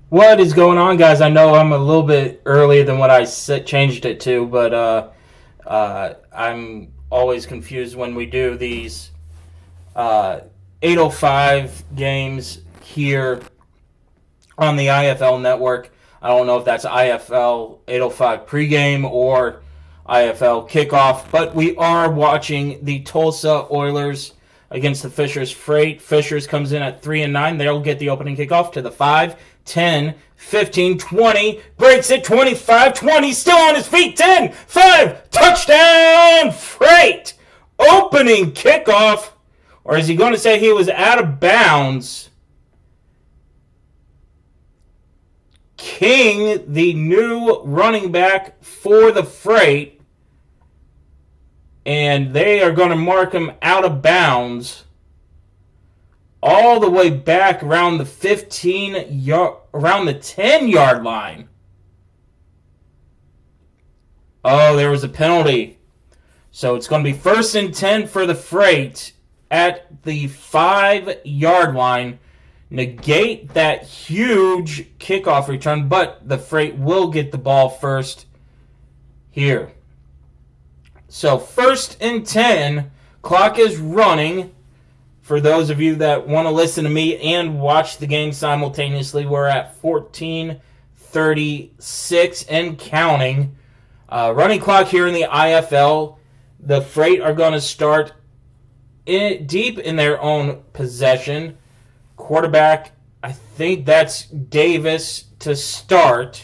What is going on, guys? I know I'm a little bit earlier than what I changed it to, but I'm always confused when we do these 8:05 games here on the IFL network. I don't know if that's IFL 8:05 pregame or IFL kickoff, but we are watching the Tulsa Oilers against the Fishers Freight. Fishers comes in at 3-9. They'll get the opening kickoff to the 5, 10, 15, 20. Breaks it 25, 20. Still on his feet. 10, 5. Touchdown Freight. Opening kickoff. Or is he going to say he was out of bounds? King, the new running back for the Freight, and they are going to mark him out of bounds all the way back around the 10-yard line. Oh, there was a penalty. So it's going to be 1st and 10 for the Freight at the 5-yard line. Negate that huge kickoff return, but the Freight will get the ball first here. So 1st and 10, clock is running. For those of you that want to listen to me and watch the game simultaneously, we're at 14:36 and counting. Running clock here in the IFL. The Freight are going to start deep in their own possession. Quarterback, I think that's Davis to start.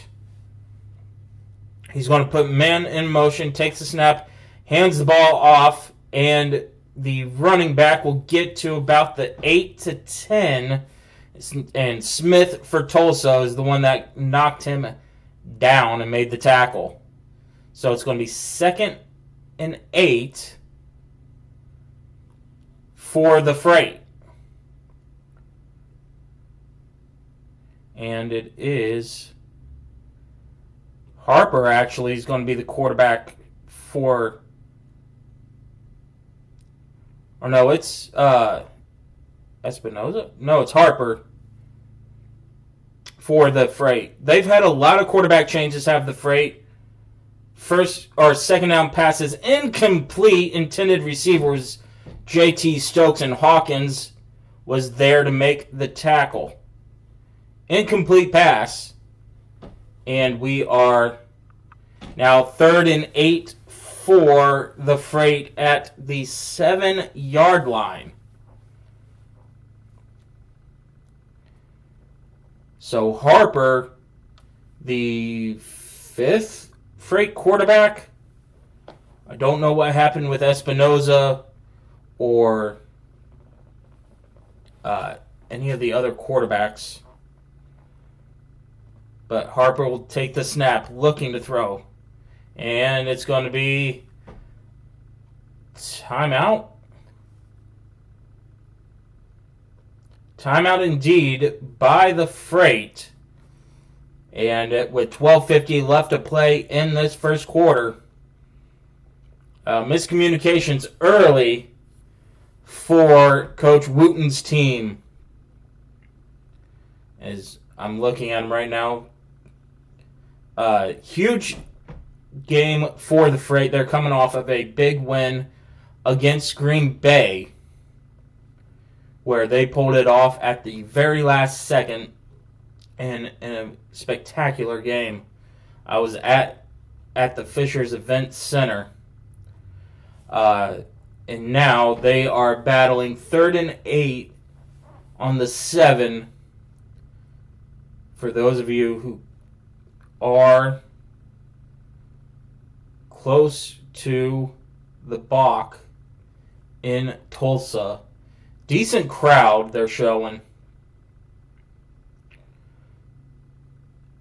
He's going to put men in motion, takes the snap, hands the ball off, and the running back will get to about the 8 to 10. And Smith for Tulsa is the one that knocked him down and made the tackle. So it's going to be 2nd and 8 for the Freight. And it is Harper, actually, is going to be the quarterback for... Or no, it's Espinoza? No, it's Harper for the Freight. They've had a lot of quarterback changes, have the Freight. First or second down passes incomplete. Intended receivers JT Stokes and Hawkins was there to make the tackle. Incomplete pass. And we are now 3rd and 8 for the Freight at the 7-yard line. So Harper, the 5th Freight quarterback. I don't know what happened with Espinoza or any of the other quarterbacks. But Harper will take the snap, looking to throw. And it's going to be timeout. Timeout indeed by the Freight. And with 12:50 left to play in this first quarter, miscommunications early for Coach Wooten's team. As I'm looking at him right now, huge game for the Freight. They're coming off of a big win against Green Bay, where they pulled it off at the very last second in a spectacular game. I was at the Fishers Event Center, and now they are battling 3rd and 8 on the 7. For those of you who are close to the Bach in Tulsa, decent crowd they're showing.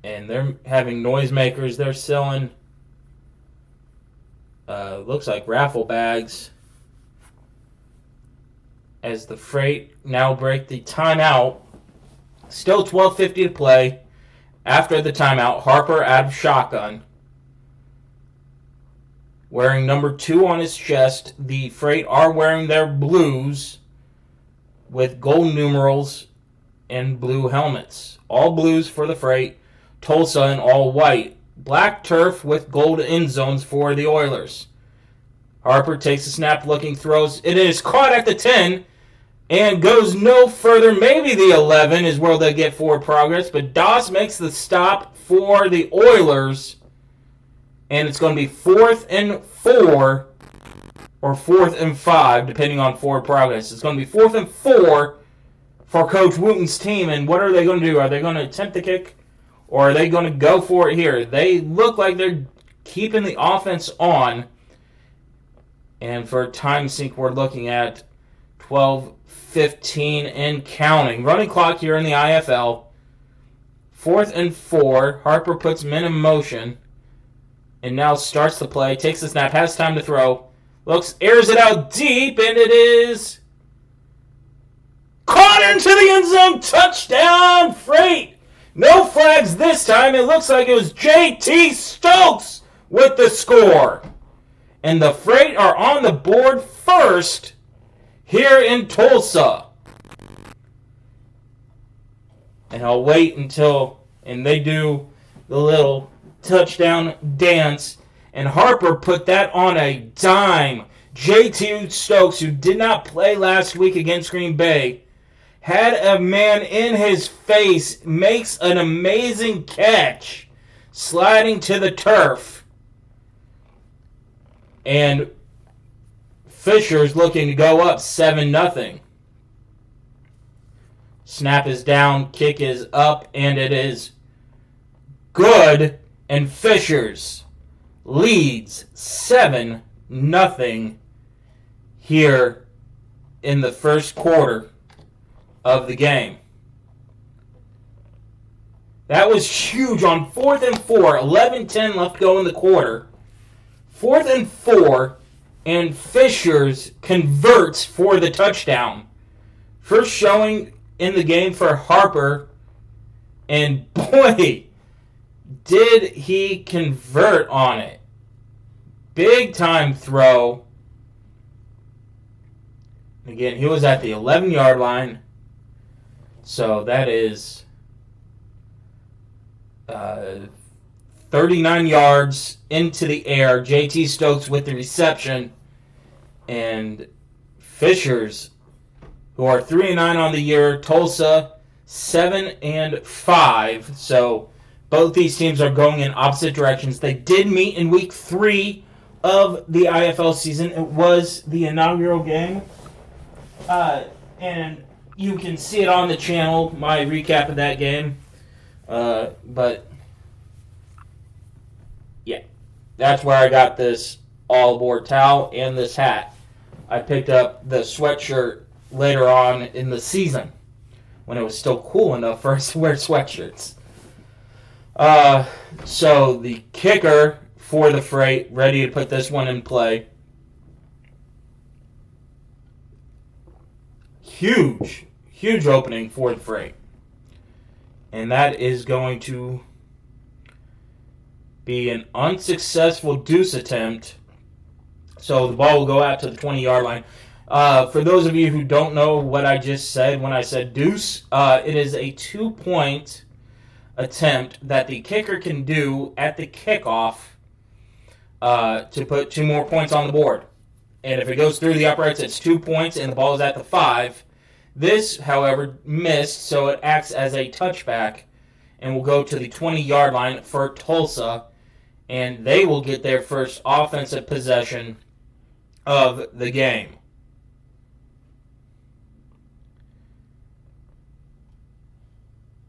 And they're having noisemakers. They're selling, looks like raffle bags. As the Freight now break the timeout. Still 12:50 to play. After the timeout, Harper out of shotgun. Wearing number 2 on his chest. The Freight are wearing their blues with gold numerals and blue helmets. All blues for the Freight. Tulsa in all white. Black turf with gold end zones for the Oilers. Harper takes a snap, looking, throws. It is caught at the 10 and goes no further. Maybe the 11 is where they get forward progress, but Doss makes the stop for the Oilers, and it's going to be 4th and 4 or 4th and 5, depending on forward progress. It's going to be 4th and 4 for Coach Wooten's team, and what are they going to do? Are they going to attempt the kick, or are they going to go for it here? They look like they're keeping the offense on, and for time sync, we're looking at 12:15 and counting. Running clock here in the IFL. 4th and 4. Harper puts men in motion, and now starts the play. Takes the snap, has time to throw. Looks, airs it out deep, and it is caught into the end zone. Touchdown, Freight. No flags this time. It looks like it was J.T. Stokes with the score. And the Freight are on the board first here in Tulsa. And I'll wait until, and they do the little touchdown dance. And Harper put that on a dime. J.T. Stokes, who did not play last week against Green Bay, had a man in his face, makes an amazing catch, sliding to the turf. And Fisher's looking to go up 7-0. Snap is down, kick is up, and it is good. And Fisher's leads 7-0 here in the first quarter of the game. That was huge on 4th and 4. 11:10 left to go in the quarter. 4th and 4, and Fishers converts for the touchdown. First showing in the game for Harper, and boy, did he convert on it. Big time throw. Again, he was at the 11-yard line, so that is 39 yards into the air. J.T. Stokes with the reception. And Fishers, who are 3-9 on the year. Tulsa, 7-5. So both these teams are going in opposite directions. They did meet in week 3 of the IFL season. It was the inaugural game. And you can see it on the channel, my recap of that game. But yeah, that's where I got this all aboard towel and this hat. I picked up the sweatshirt later on in the season when it was still cool enough for us to wear sweatshirts. So the kicker for the Freight, ready to put this one in play. Huge opening for the Freight. And that is going to be an unsuccessful deuce attempt. So the ball will go out to the 20-yard line. For those of you who don't know what I just said when I said deuce, it is a 2-point attempt that the kicker can do at the kickoff to put 2 more points on the board. And if it goes through the uprights, it's 2 points, and the ball is at the 5. This, however, missed, so it acts as a touchback and will go to the 20-yard line for Tulsa, and they will get their first offensive possession of the game.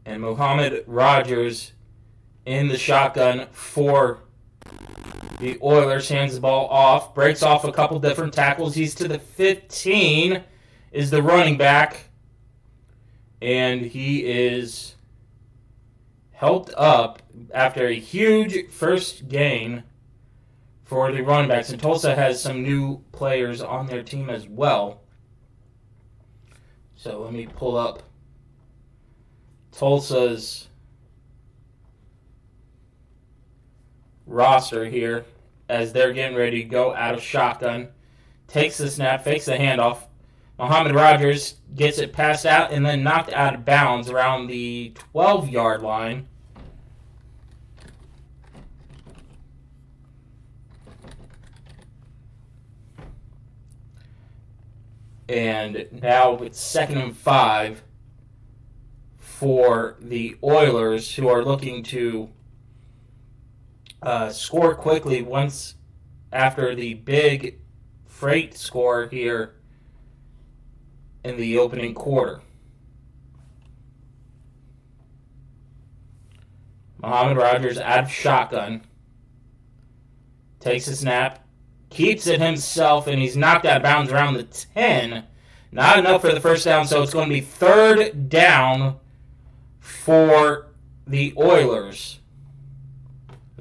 And Muhammad Rogers in the shotgun for the Oilers, hands the ball off, breaks off a couple different tackles. He's to the 15, is the running back, and he is helped up after a huge first gain for the running backs. And Tulsa has some new players on their team as well. So let me pull up Tulsa's roster here as they're getting ready to go out of shotgun. Takes the snap, fakes the handoff, Muhammad Rogers gets it passed out and then knocked out of bounds around the 12-yard line. And now it's 2nd and 5 for the Oilers, who are looking to score quickly once after the big freight score here in the opening quarter. Muhammad Rogers out of shotgun. Takes a snap. Keeps it himself, and he's knocked out of bounds around the 10. Not enough for the first down, so it's going to be 3rd down for the Oilers.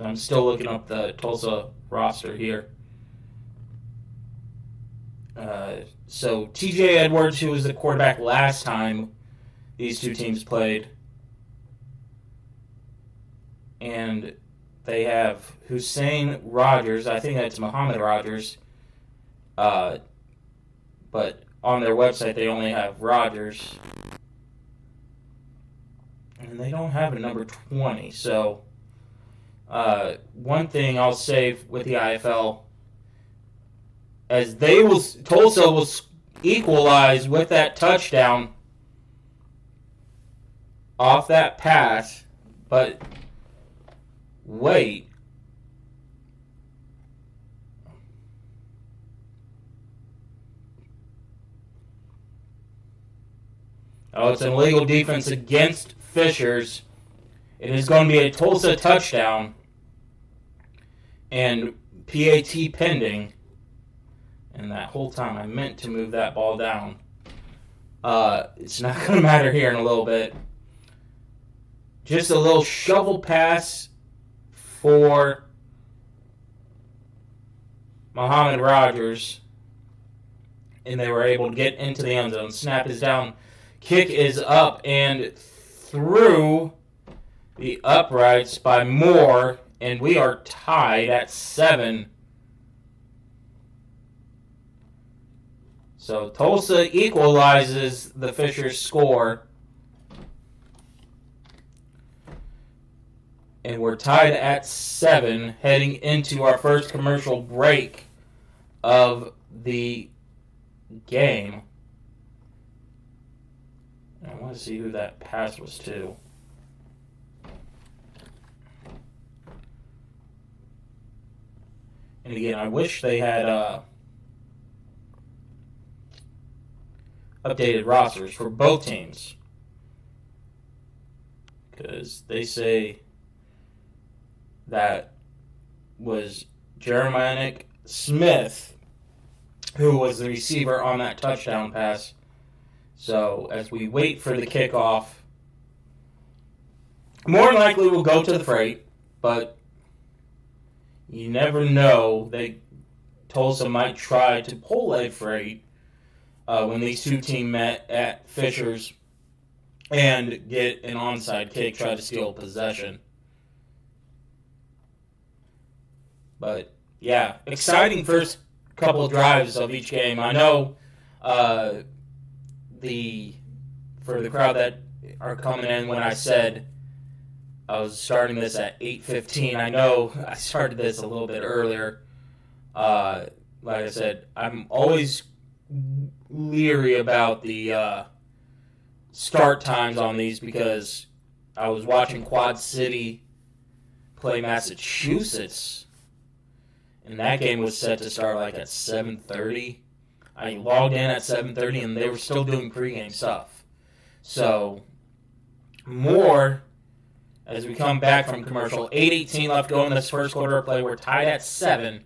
I'm still looking up the Tulsa roster here. So TJ Edwards, who was the quarterback last time these two teams played, and they have Hussein Rogers. I think that's Muhammad Rogers. But on their website, they only have Rogers. And they don't have a number 20. So, one thing I'll say with the IFL, as Tulsa will equalize with that touchdown off that pass, but wait. Oh, it's an illegal defense against Fishers. It is going to be a Tulsa touchdown and PAT pending. And that whole time I meant to move that ball down. It's not going to matter here in a little bit. Just a little shovel pass for Muhammad Rogers, and they were able to get into the end zone. Snap is down, kick is up, and through the uprights by Moore, and we are tied at 7. So Tulsa equalizes the Fishers score. And we're tied at 7, heading into our first commercial break of the game. I want to see who that pass was to. And again, I wish they had updated rosters for both teams. Because they say that was Jeremiah Smith, who was the receiver on that touchdown pass. So as we wait for the kickoff, more than likely we'll go to the freight, but you never know. Tulsa might try to pull a freight when these two teams met at Fishers and get an onside kick, try to steal possession. But, yeah, exciting first couple of drives of each game. I know for the crowd that are coming in, when I said I was starting this at 8:15, I know I started this a little bit earlier. Like I said, I'm always leery about the start times on these because I was watching Quad City play Massachusetts, and that game was set to start like at 7:30. I logged in at 7:30, and they were still doing pregame stuff. So, more as we come back from commercial. 8:18 left to go in this first quarter of play. We're tied at 7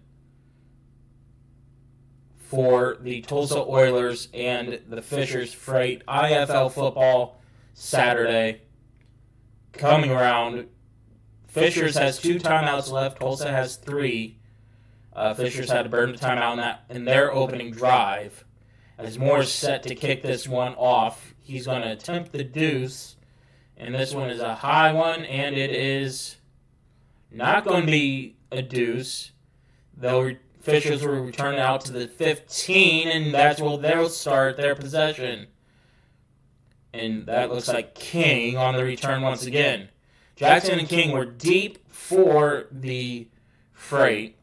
for the Tulsa Oilers and the Fishers Freight. IFL football Saturday coming around. Fishers has 2 timeouts left. Tulsa has 3. Fishers had to burn the timeout in their opening drive. As Moore's set to kick this one off, he's going to attempt the deuce. And this one is a high one, and it is not going to be a deuce. They'll Fishers will return out to the 15, and that's where they'll start their possession. And that looks like King on the return once again. Jackson and King were deep for the Freight.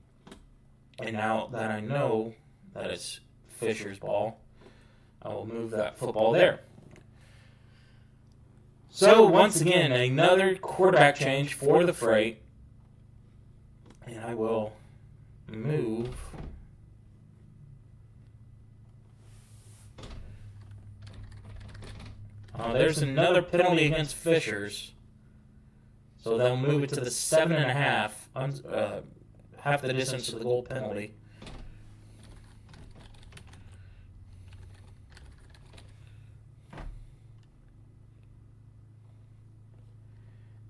And now that I know that it's Fisher's ball, I will move that football there. So, once again, another quarterback change for the Freight. And I will move there's another penalty against Fishers. So they'll move it to the 7.5, half the distance to the goal penalty.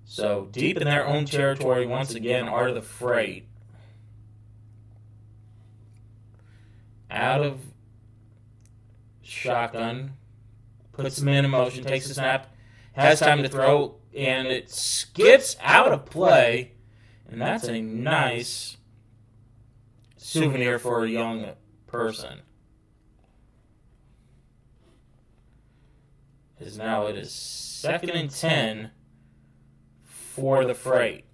So deep in their own territory once again are the Freight. Out of shotgun, puts the man in motion, takes a snap, has time to throw, and it skips out of play. And that's a nice souvenir for a young person. As now it is 2nd and 10 for the Freight.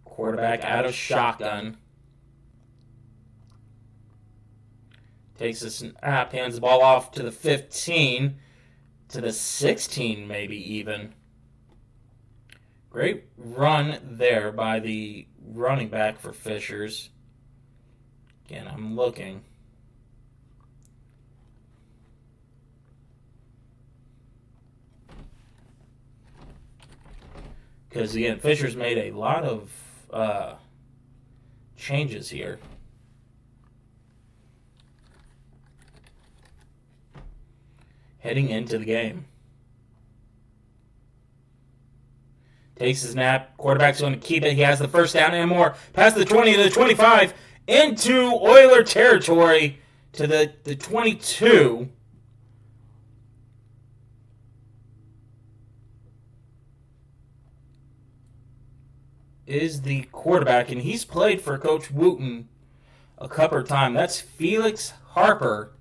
Quarterback out of shotgun. Takes a snap, hands the ball off to the 15, to the 16 maybe even. Great run there by the running back for Fishers. Again, I'm looking. Because, again, Fishers made a lot of changes here. Heading into the game. Takes his snap. Quarterback's going to keep it. He has the first down and more. Past the 20 to the 25. Into Oiler territory to the 22. Is the quarterback, and he's played for Coach Wooten a couple of times. That's Felix Harper.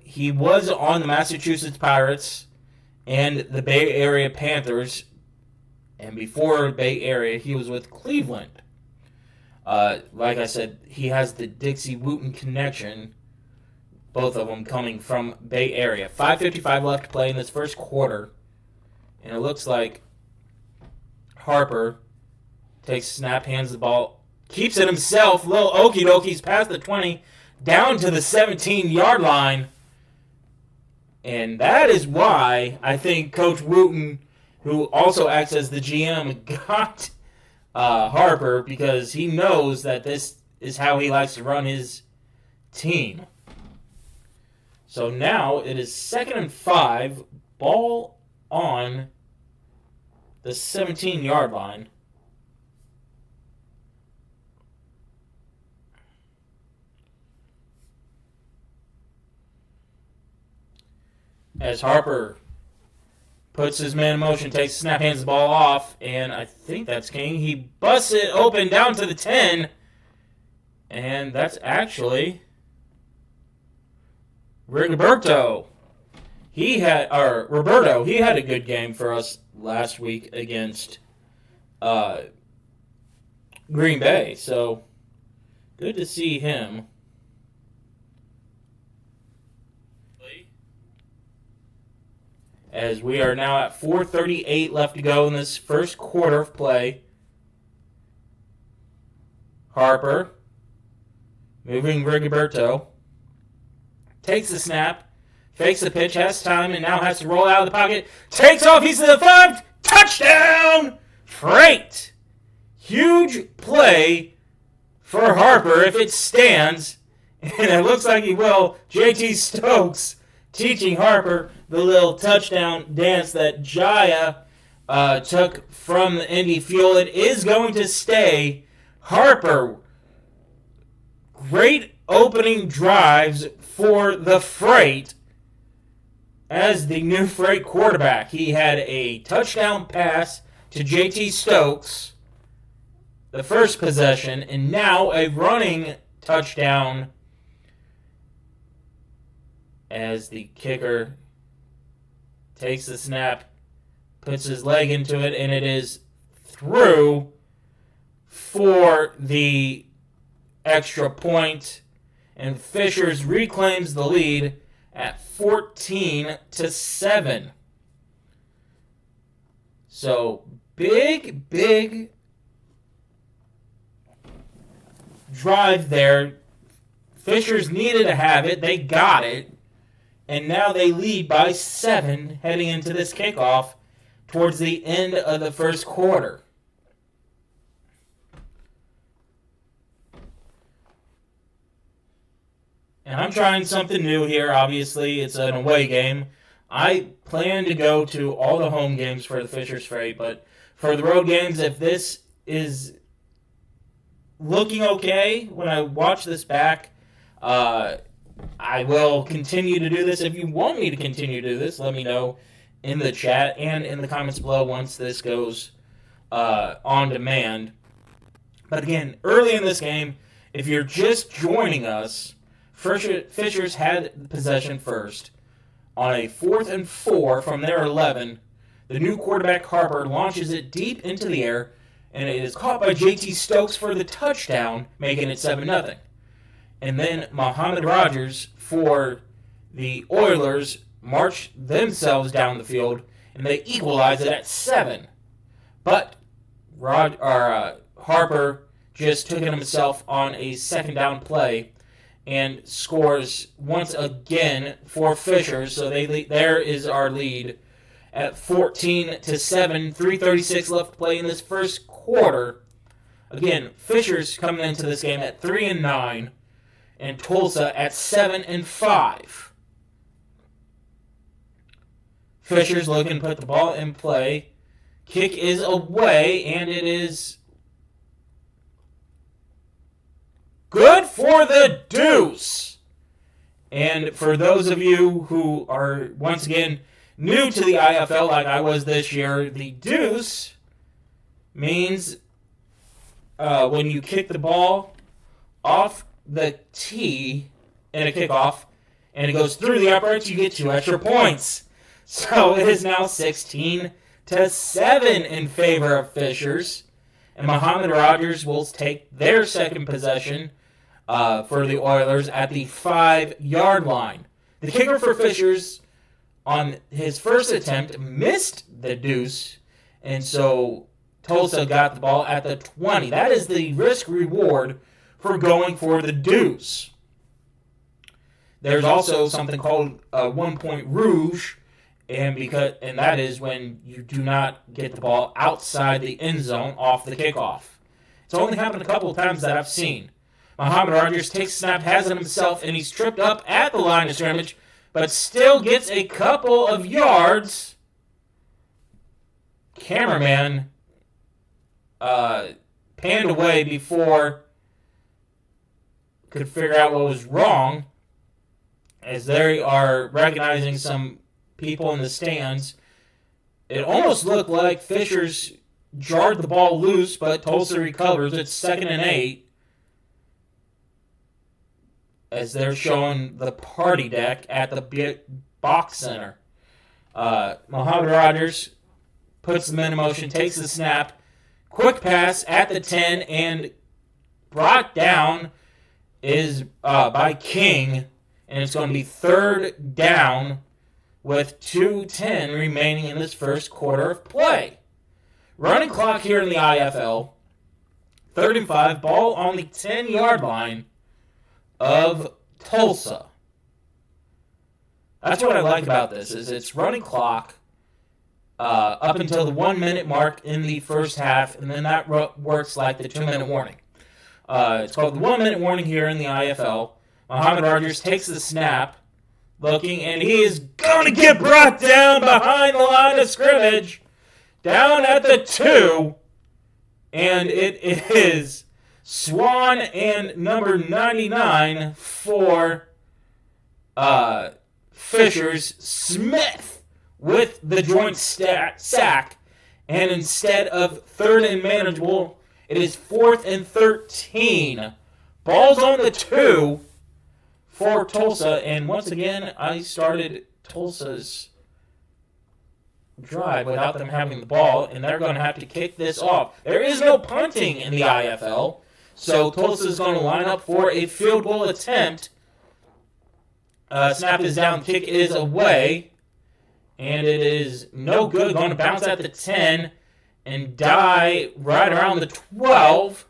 He was on the Massachusetts Pirates and the Bay Area Panthers, and before Bay Area, he was with Cleveland. Like I said, he has the Dixie Wooten connection, both of them coming from Bay Area. 5:55 left to play in this first quarter, and it looks like Harper takes snap, hands the ball, keeps it himself. Little okie dokies past the 20, down to the 17-yard line. And that is why I think Coach Wooten, who also acts as the GM, got Harper, because he knows that this is how he likes to run his team. So now it is 2nd and 5, ball on the 17-yard line. As Harper puts his man in motion, takes a snap, hands the ball off, and I think that's King. He busts it open down to the 10, and that's actually Roberto. Roberto. He had a good game for us last week against Green Bay, so good to see him. As we are now at 4:38 left to go in this first quarter of play. Harper moving Rigoberto. Takes the snap. Fakes the pitch. Has time and now has to roll out of the pocket. Takes off. He's to the 5. Touchdown! Freight! Huge play for Harper if it stands. And it looks like he will. JT Stokes teaching Harper the little touchdown dance that Jaya took from the Indy Fuel. It is going to stay. Harper great opening drives for the Freight as the new Freight quarterback. He had a touchdown pass to J.T. Stokes the first possession, and now a running touchdown as the kicker takes the snap, puts his leg into it, and it is through for the extra point, and Fishers reclaims the lead at 14-7. So big drive there. Fishers needed to have it. They got it. And now they lead by 7 heading into this kickoff towards the end of the first quarter. And I'm trying something new here. Obviously, it's an away game. I plan to go to all the home games for the Fishers Freight, but for the road games, if this is looking okay when I watch this back, I will continue to do this. If you want me to continue to do this, let me know in the chat and in the comments below once this goes on demand. But again, early in this game, if you're just joining us, Fishers had possession first. On a 4th and 4 from their 11, the new quarterback Harper launches it deep into the air, and it is caught by J.T. Stokes for the touchdown, making it 7-0. And then Muhammad Rogers for the Oilers march themselves down the field, and they equalize it at 7. But Harper just took it himself on a second down play and scores once again for Fishers. So there is our lead at 14-7. 3:36 left to play in this first quarter. Again, Fishers coming into this game at 3-9, and Tulsa at 7-5. Fishers looking to put the ball in play. Kick is away, and it is good for the Deuce. And for those of you who are, once again, new to the IFL like I was this year, the Deuce means when you kick the ball off the tee in a kickoff and it goes through the uprights, you get 2 extra points. So it is now 16-7 in favor of Fishers. And Muhammad Rogers will take their second possession for the Oilers at the 5-yard line. The kicker for Fishers on his first attempt missed the Deuce, and so Tulsa got the ball at the 20. That is the risk-reward for going for the Deuce. There's also something called a 1-point rouge, and that is when you do not get the ball outside the end zone off the kickoff. It's only happened a couple of times that I've seen. Muhammad Rogers takes a snap, has it himself, and he's tripped up at the line of scrimmage, but still gets a couple of yards. Cameraman panned away before could figure out what was wrong, as they are recognizing some people in the stands. It almost looked like Fishers jarred the ball loose, but Tulsa recovers. It's 2nd and 8. As they're showing the party deck at the box center. Muhammad Rogers puts the men in motion, takes the snap, quick pass at the 10, and brought down is by King, and it's going to be 3rd down with 2:10 remaining in this first quarter of play. Running clock here in the IFL, 3rd and 5, ball on the 10-yard line of Tulsa. That's what I like about this, is it's running clock up until the 1-minute mark in the first half, and then that works like the 2-minute warning. It's called the 1-minute warning here in the IFL. Muhammad Rogers takes the snap, looking, and he is going to get brought down behind the line of scrimmage, down at the 2, and it is Swan and number 99 for Fishers. Smith with the joint sack. And instead of 3rd and manageable, it is 4th and 13. Ball's on the 2 for Tulsa. And once again, I started Tulsa's drive without them having the ball, and they're going to have to kick this off. There is no punting in the IFL, so Tulsa is going to line up for a field goal attempt. Snap is down, kick is away, and it is no good. Going to bounce at the 10 and die right around the 12.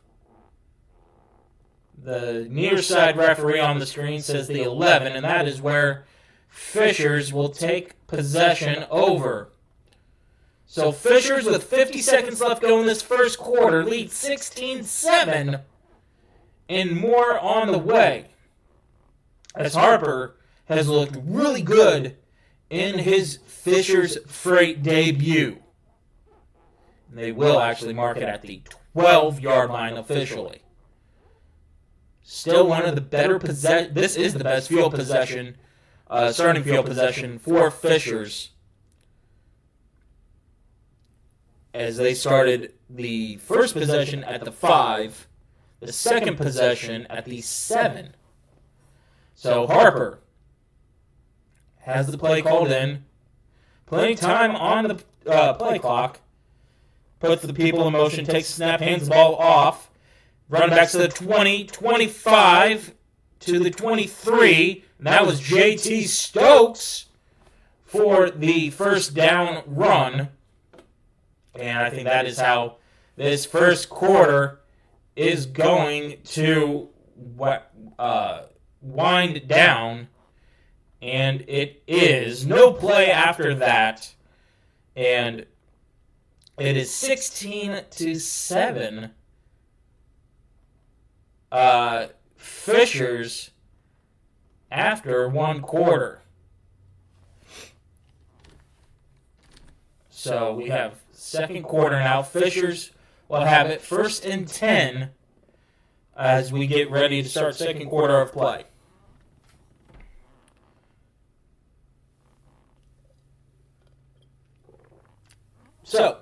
The near side referee on the screen says the 11, and that is where Fishers will take possession over. So Fishers, with 50 seconds left go in this first quarter, lead 16-7, and more on the way, as Harper has looked really good in his Fishers Freight debut. They will actually mark it at the 12-yard line officially. Still one of the better possession. This is the best field possession, starting field possession for Fishers, as they started the first possession at the 5, the second possession at the 7. So Harper has the play called in, plenty of time on the play clock, puts the people in motion, takes the snap, hands the ball off, running back to the 20, 25 to the 23, and that was J.T. Stokes for the first down run. And I think that is how this first quarter is going to wind down. And it is no play after that. And it is 16-7. Fishers after one quarter. So we have second quarter now. Fishers will have it 1st and 10 as we get ready to start second quarter of play. So,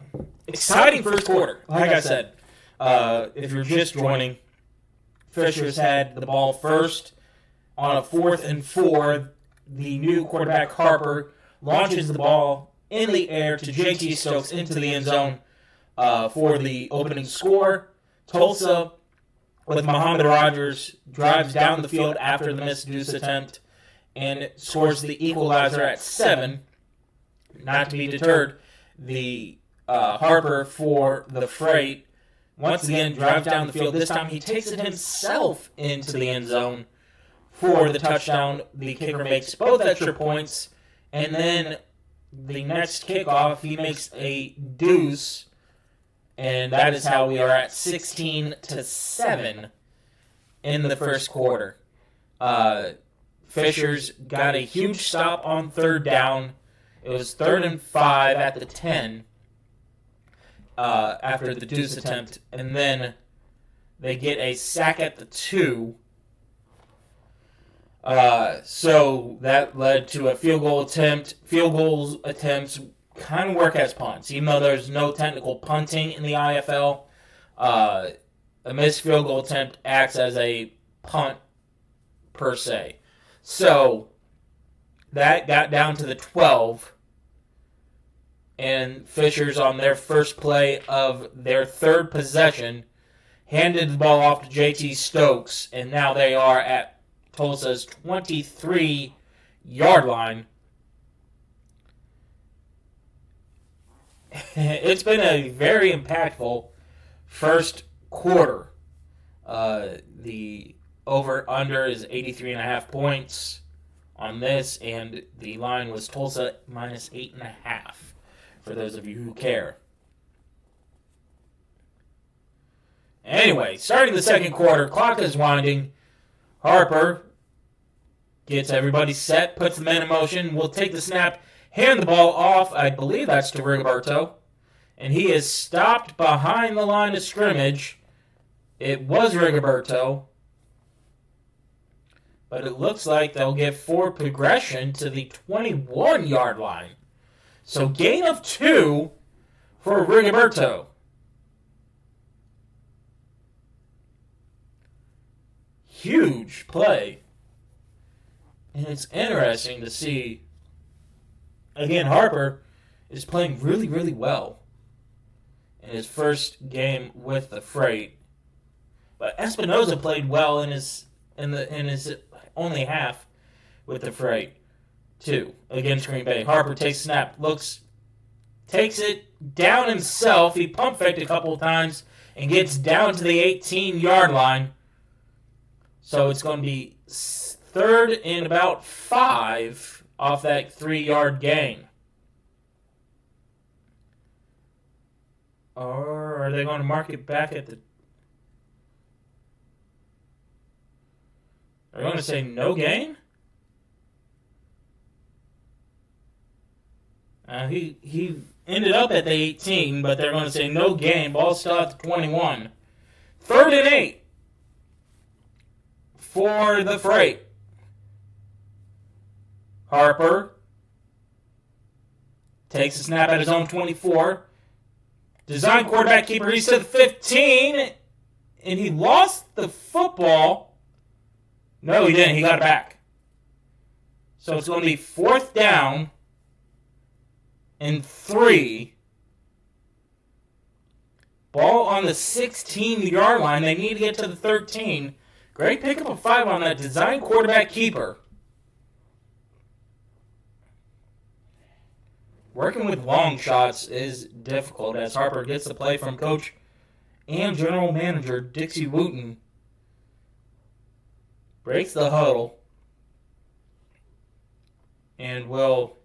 exciting first quarter. Like I said, if you're just joining, Fishers had the ball first on a 4th and 4. The new quarterback, Harper, launches the ball in the air to J.T. Stokes into the end zone for the opening score. Tulsa, with Muhammad Rogers, drives down the field after the missed deuce attempt and scores the equalizer at 7. Not to be deterred, the Harper for the Freight once again drives down the field. This time he takes it himself into the end zone for the touchdown. The kicker makes both extra points, and then the next kickoff he makes a deuce, and that is how we are at 16-7 in the first quarter. Fishers got a huge stop on 3rd down. It was 3rd and 5 at the 10 after the deuce attempt, and then they get a sack at the 2. So that led to a field goal attempt. Field goals attempts kind of work as punts, even though there's no technical punting in the IFL. A missed field goal attempt acts as a punt per se. So that got down to the 12. And Fishers, on their first play of their 3rd possession, handed the ball off to J.T. Stokes, and now they are at Tulsa's 23-yard line. It's been a very impactful first quarter. The over-under is 83.5 points on this, and the line was Tulsa minus 8.5. For those of you who care. Anyway, starting the second quarter, clock is winding. Harper gets everybody set, puts the men in motion, will take the snap, hand the ball off. I believe that's to Rigoberto. And he is stopped behind the line of scrimmage It was Rigoberto, but it looks like they'll get forward progression to the 21-yard line. So gain of 2 for Rigoberto. Huge play. And it's interesting to see, again, Harper is playing really, really well in his first game with the Freight. But Espinoza played well in his only half with the Freight, too, against Green Bay. Harper takes snap, takes it down himself. He pump faked a couple of times and gets down to the 18-yard line. So it's going to be 3rd and about 5 off that 3-yard gain. Or are they going to mark it back at the... Are they going to say no gain? He ended up at the 18, but they're going to say no gain. Ball still at the 21. 3rd and 8 for the Freight. Harper takes a snap at his own 24. Design quarterback keeper. He's to the 15. And he lost the football. No, he didn't. He got it back. So it's going to be 4th down and 3. Ball on the 16-yard line. They need to get to the 13. Great pickup of 5 on that design quarterback keeper. Working with long shots is difficult as Harper gets the play from coach and general manager Dixie Wooten. Breaks the huddle and will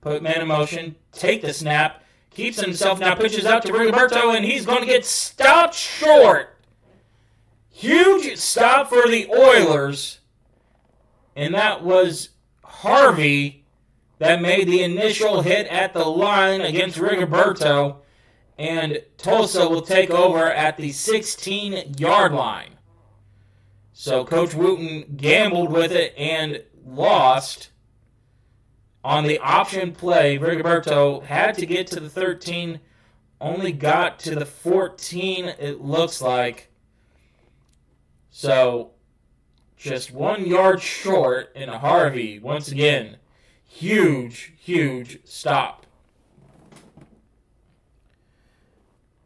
put man in motion, take the snap, keeps himself, now pitches out to Rigoberto, and he's going to get stopped short. Huge stop for the Oilers, and that was Harvey that made the initial hit at the line against Rigoberto, and Tulsa will take over at the 16-yard line. So Coach Wooten gambled with it and lost on the option play. Rigoberto had to get to the 13, only got to the 14, it looks like. So just 1 yard short, and Harvey, once again, huge, huge stop.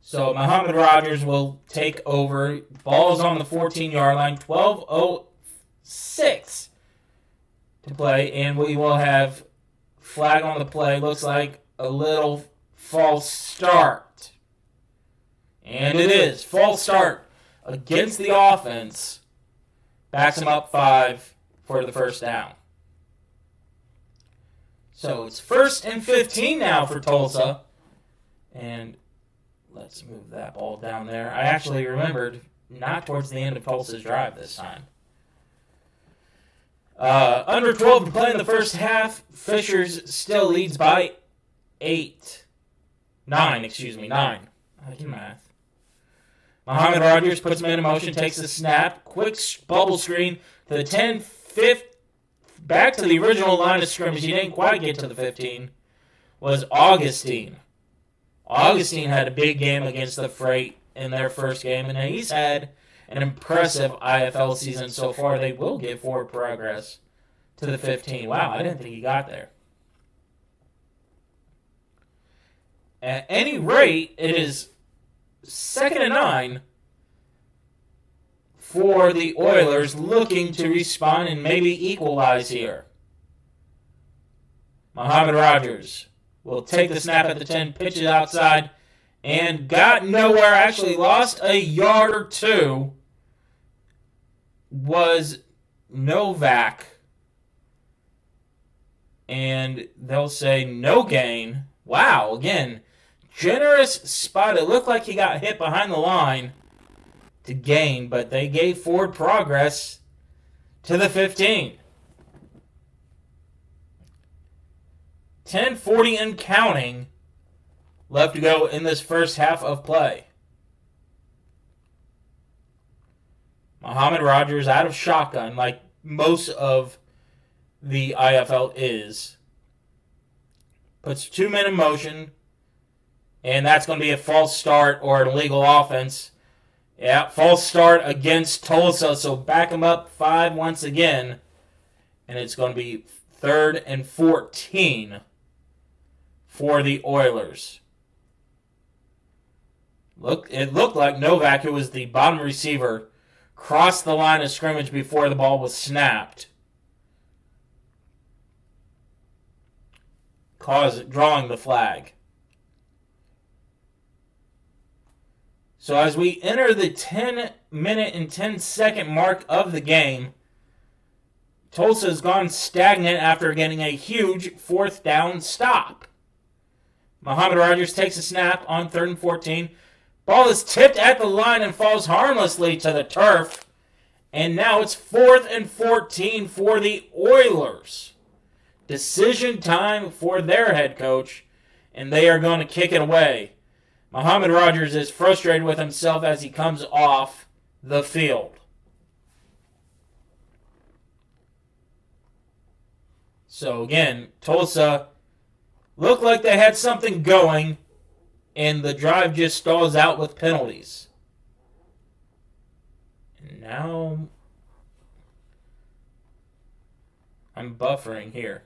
So Muhammad Rogers will take over. Ball's on the 14-yard line. 12:06 to play, and we will have flag on the play. Looks like a little false start. And it is. False start against the offense. Backs him up 5 for the first down. So it's 1st and 15 now for Tulsa. And let's move that ball down there. I actually remembered not towards the end of Tulsa's drive this time. Under 12 to play in the first half. Fishers still leads by 9. I can math. Muhammad Rogers puts man in motion, takes the snap, quick bubble screen to the 10, 5, back to the original line of scrimmage. He didn't quite get to the 15. Was Augustine. Augustine had a big game against the Freight in their first game, and he's had an impressive IFL season so far. They will get forward progress to the 15. Wow, I didn't think he got there. At any rate, it is 2nd and 9 for the Oilers, looking to respond and maybe equalize here. Muhammad Rogers will take the snap at the 10, pitches outside, and got nowhere. Actually lost a yard or 2. Was Novak. And they'll say no gain. Wow, again, generous spot. It looked like he got hit behind the line to gain, but they gave forward progress to the 15. 10:40 and counting left to go in this first half of play. Muhammad Rogers out of shotgun, like most of the IFL is. Puts 2 men in motion, and that's going to be a false start or an illegal offense. Yeah, false start against Tulsa, so back them up 5 once again. And it's going to be 3rd and 14 for the Oilers. It looked like Novak, who was the bottom receiver, crossed the line of scrimmage before the ball was snapped, drawing the flag. So as we enter the 10-minute and 10-second mark of the game, Tulsa has gone stagnant after getting a huge 4th down stop. Muhammad Rogers takes a snap on 3rd and 14. Ball is tipped at the line and falls harmlessly to the turf. And now it's 4th and 14 for the Oilers. Decision time for their head coach, and they are going to kick it away. Muhammad Rogers is frustrated with himself as he comes off the field. So again, Tulsa looked like they had something going, and the drive just stalls out with penalties. And now I'm buffering here.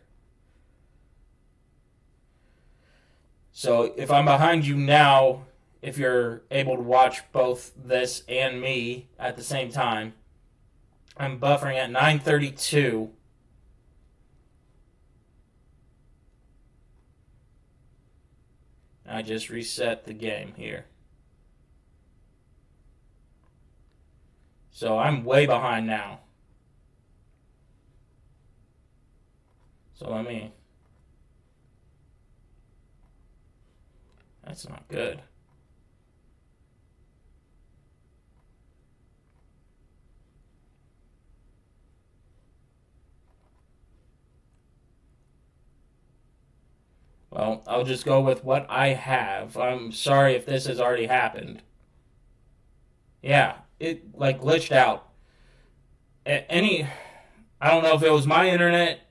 So if I'm behind you now, if you're able to watch both this and me at the same time, I'm buffering at 9:32. I just reset the game here. So I'm way behind now. So let me... That's not good. Well, I'll just go with what I have. I'm sorry if this has already happened. Yeah, it like glitched out. I don't know if it was my internet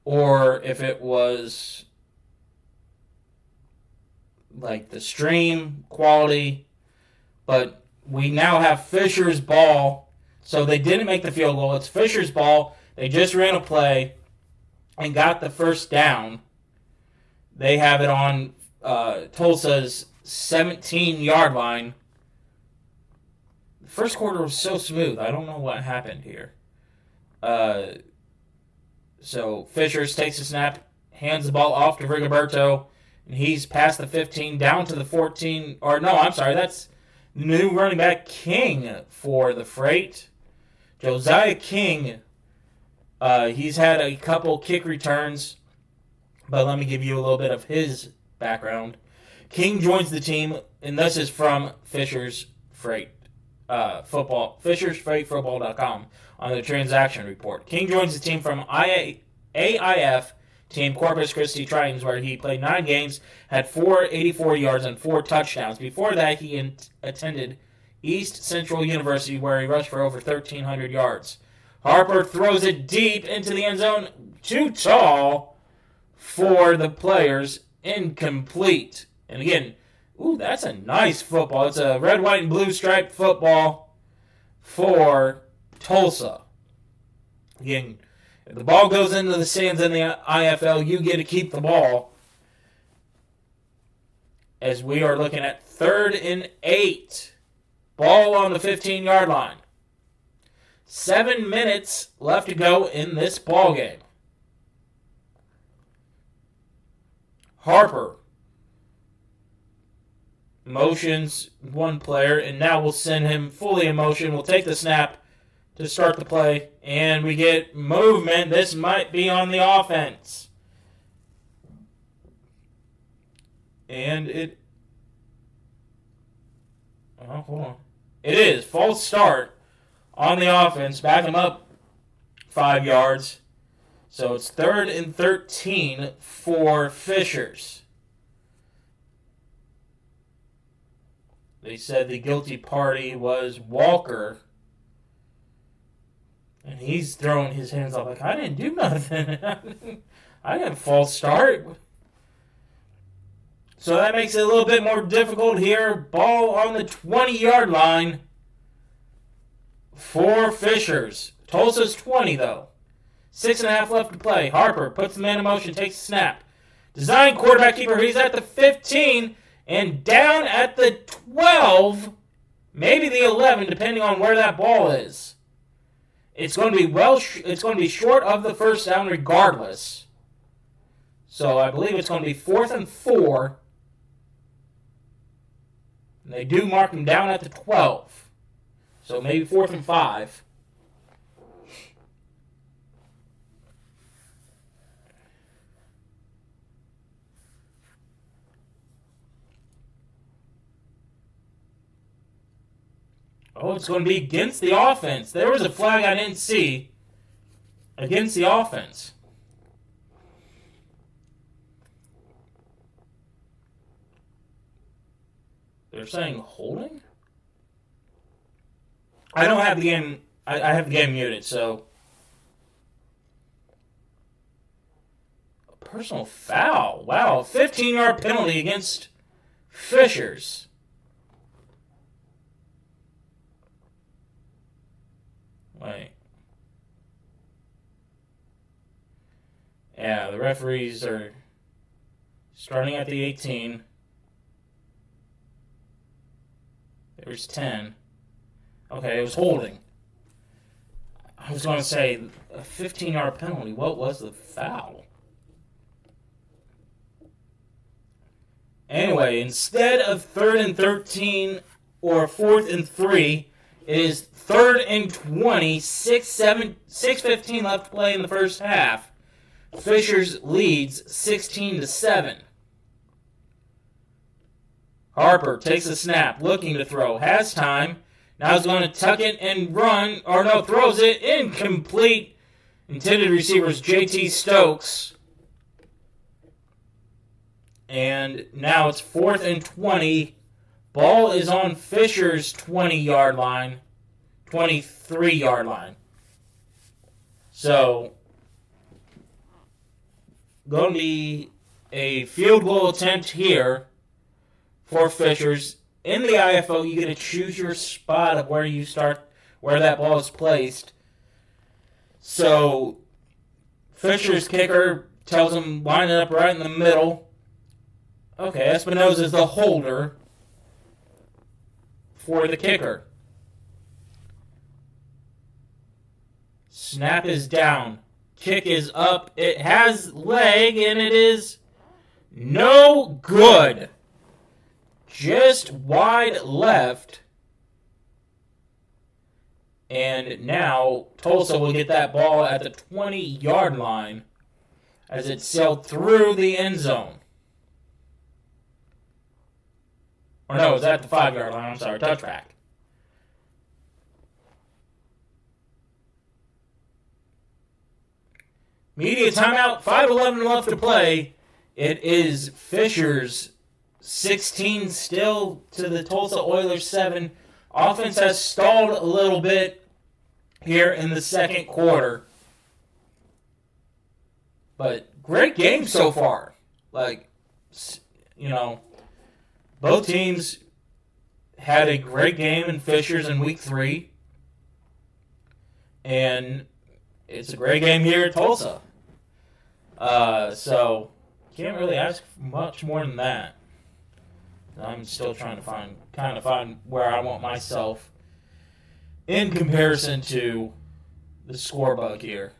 or if it was like the stream quality, but we now have Fisher's ball. So they didn't make the field goal. It's Fisher's ball. They just ran a play and got the 1st down. They have it on Tulsa's 17-yard line. The first quarter was so smooth. I don't know what happened here. So Fishers takes a snap, hands the ball off to Rigoberto, and he's past the 15, down to the 14. Or no, I'm sorry, that's the new running back King for the Freight. Josiah King, he's had a couple kick returns, but let me give you a little bit of his background. King joins the team, and this is from Fisher's Freight Football, FishersFreightFootball.com on the transaction report. King joins the team from AIF team Corpus Christi Tritons, where he played 9 games, had 484 yards and 4 touchdowns. Before that, he attended East Central University, where he rushed for over 1,300 yards. Harper throws it deep into the end zone, too tall for the players, incomplete. And again, that's a nice football. It's a red, white, and blue striped football for Tulsa. Again, if the ball goes into the stands in the IFL, you get to keep the ball. As we are looking at 3rd and 8. Ball on the 15-yard line. 7 minutes left to go in this ball game. Harper motions one player, and now we'll send him fully in motion. We'll take the snap to start the play, and we get movement. This might be on the offense. And hold on. It is. False start on the offense. Back him up 5 yards. So it's 3rd and 13 for Fishers. They said the guilty party was Walker. And he's throwing his hands up like, I didn't do nothing. I didn't false start. So that makes it a little bit more difficult here. Ball on the 20-yard line for Fishers. Tulsa's 20, though. 6.5 left to play. Harper puts the man in motion, takes the snap. Design quarterback keeper. He's at the 15 and down at the 12, maybe the 11, depending on where that ball is. It's going to be it's going to be short of the first down regardless. So I believe it's going to be 4th and 4. And they do mark him down at the 12. So maybe 4th and 5. Oh, it's going to be against the offense. There was a flag I didn't see against the offense. They're saying holding? I don't have the game. I have the game muted, so. A personal foul. Wow, 15-yard penalty against Fishers. Wait. Yeah, the referees are starting at the 18. There's 10. Okay, it was holding. I was going to say a 15-yard penalty. What was the foul? Anyway, instead of 3rd and 13 or 4th and 3, it is 3rd and 20, 6:15 left to play in the first half. Fishers leads 16-7. Harper takes a snap, looking to throw, has time. Now he's going to tuck it and run, or no, throws it incomplete. Intended receivers J.T. Stokes. And now it's 4th and 20. Ball is on Fisher's 20-yard line, 23-yard line. So, going to be a field goal attempt here for Fishers. In the IFO, you get to choose your spot of where you start, where that ball is placed. So, Fisher's kicker tells him line it up right in the middle. Okay, Espinosa is the holder for the kicker. Snap is down. Kick is up. It has leg, and it is no good. Just wide left. And now Tulsa will get that ball at the 20-yard line as it sailed through the end zone. Or no, it was at the 5-yard line. I'm sorry, touchback. Media timeout, 5:11 left to play. It is Fishers 16 still to the Tulsa Oilers 7. Offense has stalled a little bit here in the second quarter. But great game so far. Like, you know, both teams had a great game in Fishers in week 3. And it's a great game here at Tulsa. So, can't really ask much more than that. I'm still trying to find where I want myself in comparison to the score bug here.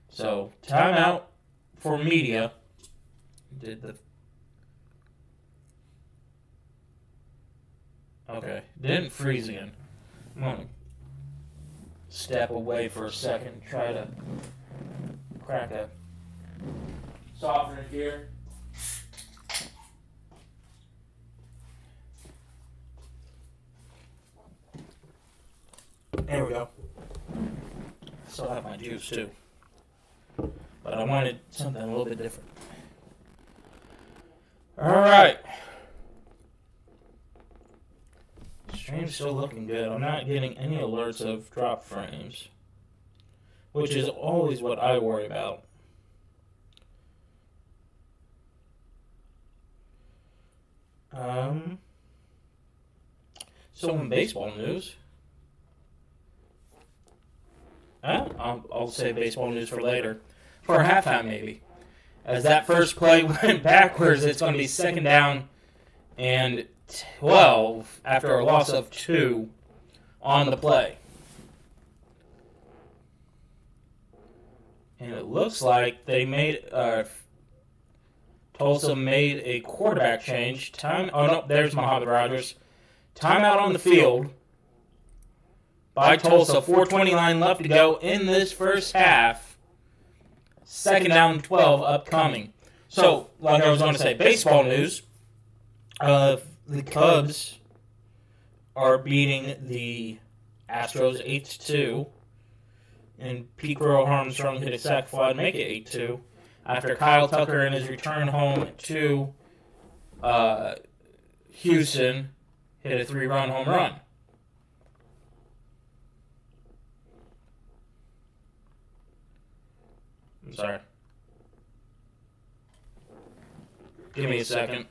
So, timeout for media. Okay, didn't freeze again. I'm going to step away for a second, try to crack a softener here. There we go. Still have my juice too. But I wanted something a little bit different. Alright. Stream frame's still looking good. I'm not getting any alerts of drop frames, which is always what I worry about. So in baseball news, I'll save baseball news for later, for halftime maybe. As that first play went backwards, it's going to be second down and 12 after a loss of 2 on the play. And it looks like they made Tulsa made a quarterback change. There's Muhammad Rogers. Timeout on the field by Tulsa. 4:29 left to go in this first half. Second down 12 upcoming. So, like I was going to say, baseball news. The Cubs are beating the Astros 8-2. And Pete Crow Armstrong hit a sac fly to make it 8-2. After Kyle Tucker in his return home to Houston hit a 3-run home run. I'm sorry. Give me a second.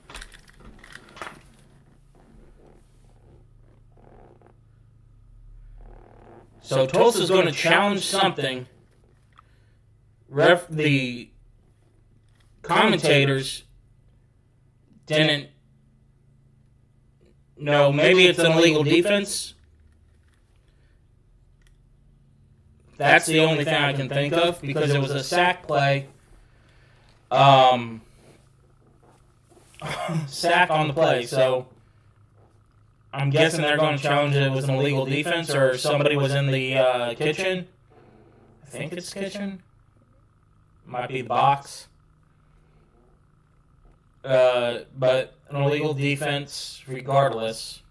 So Tulsa's going to challenge something. The commentators didn't know. Maybe it's an illegal defense. That's the only thing I can think of, because it was a sack play. Sack on the play, so I'm guessing they're going to challenge it was an illegal defense, or somebody was in the kitchen. I think it's kitchen. Might be the box. But an illegal defense regardless.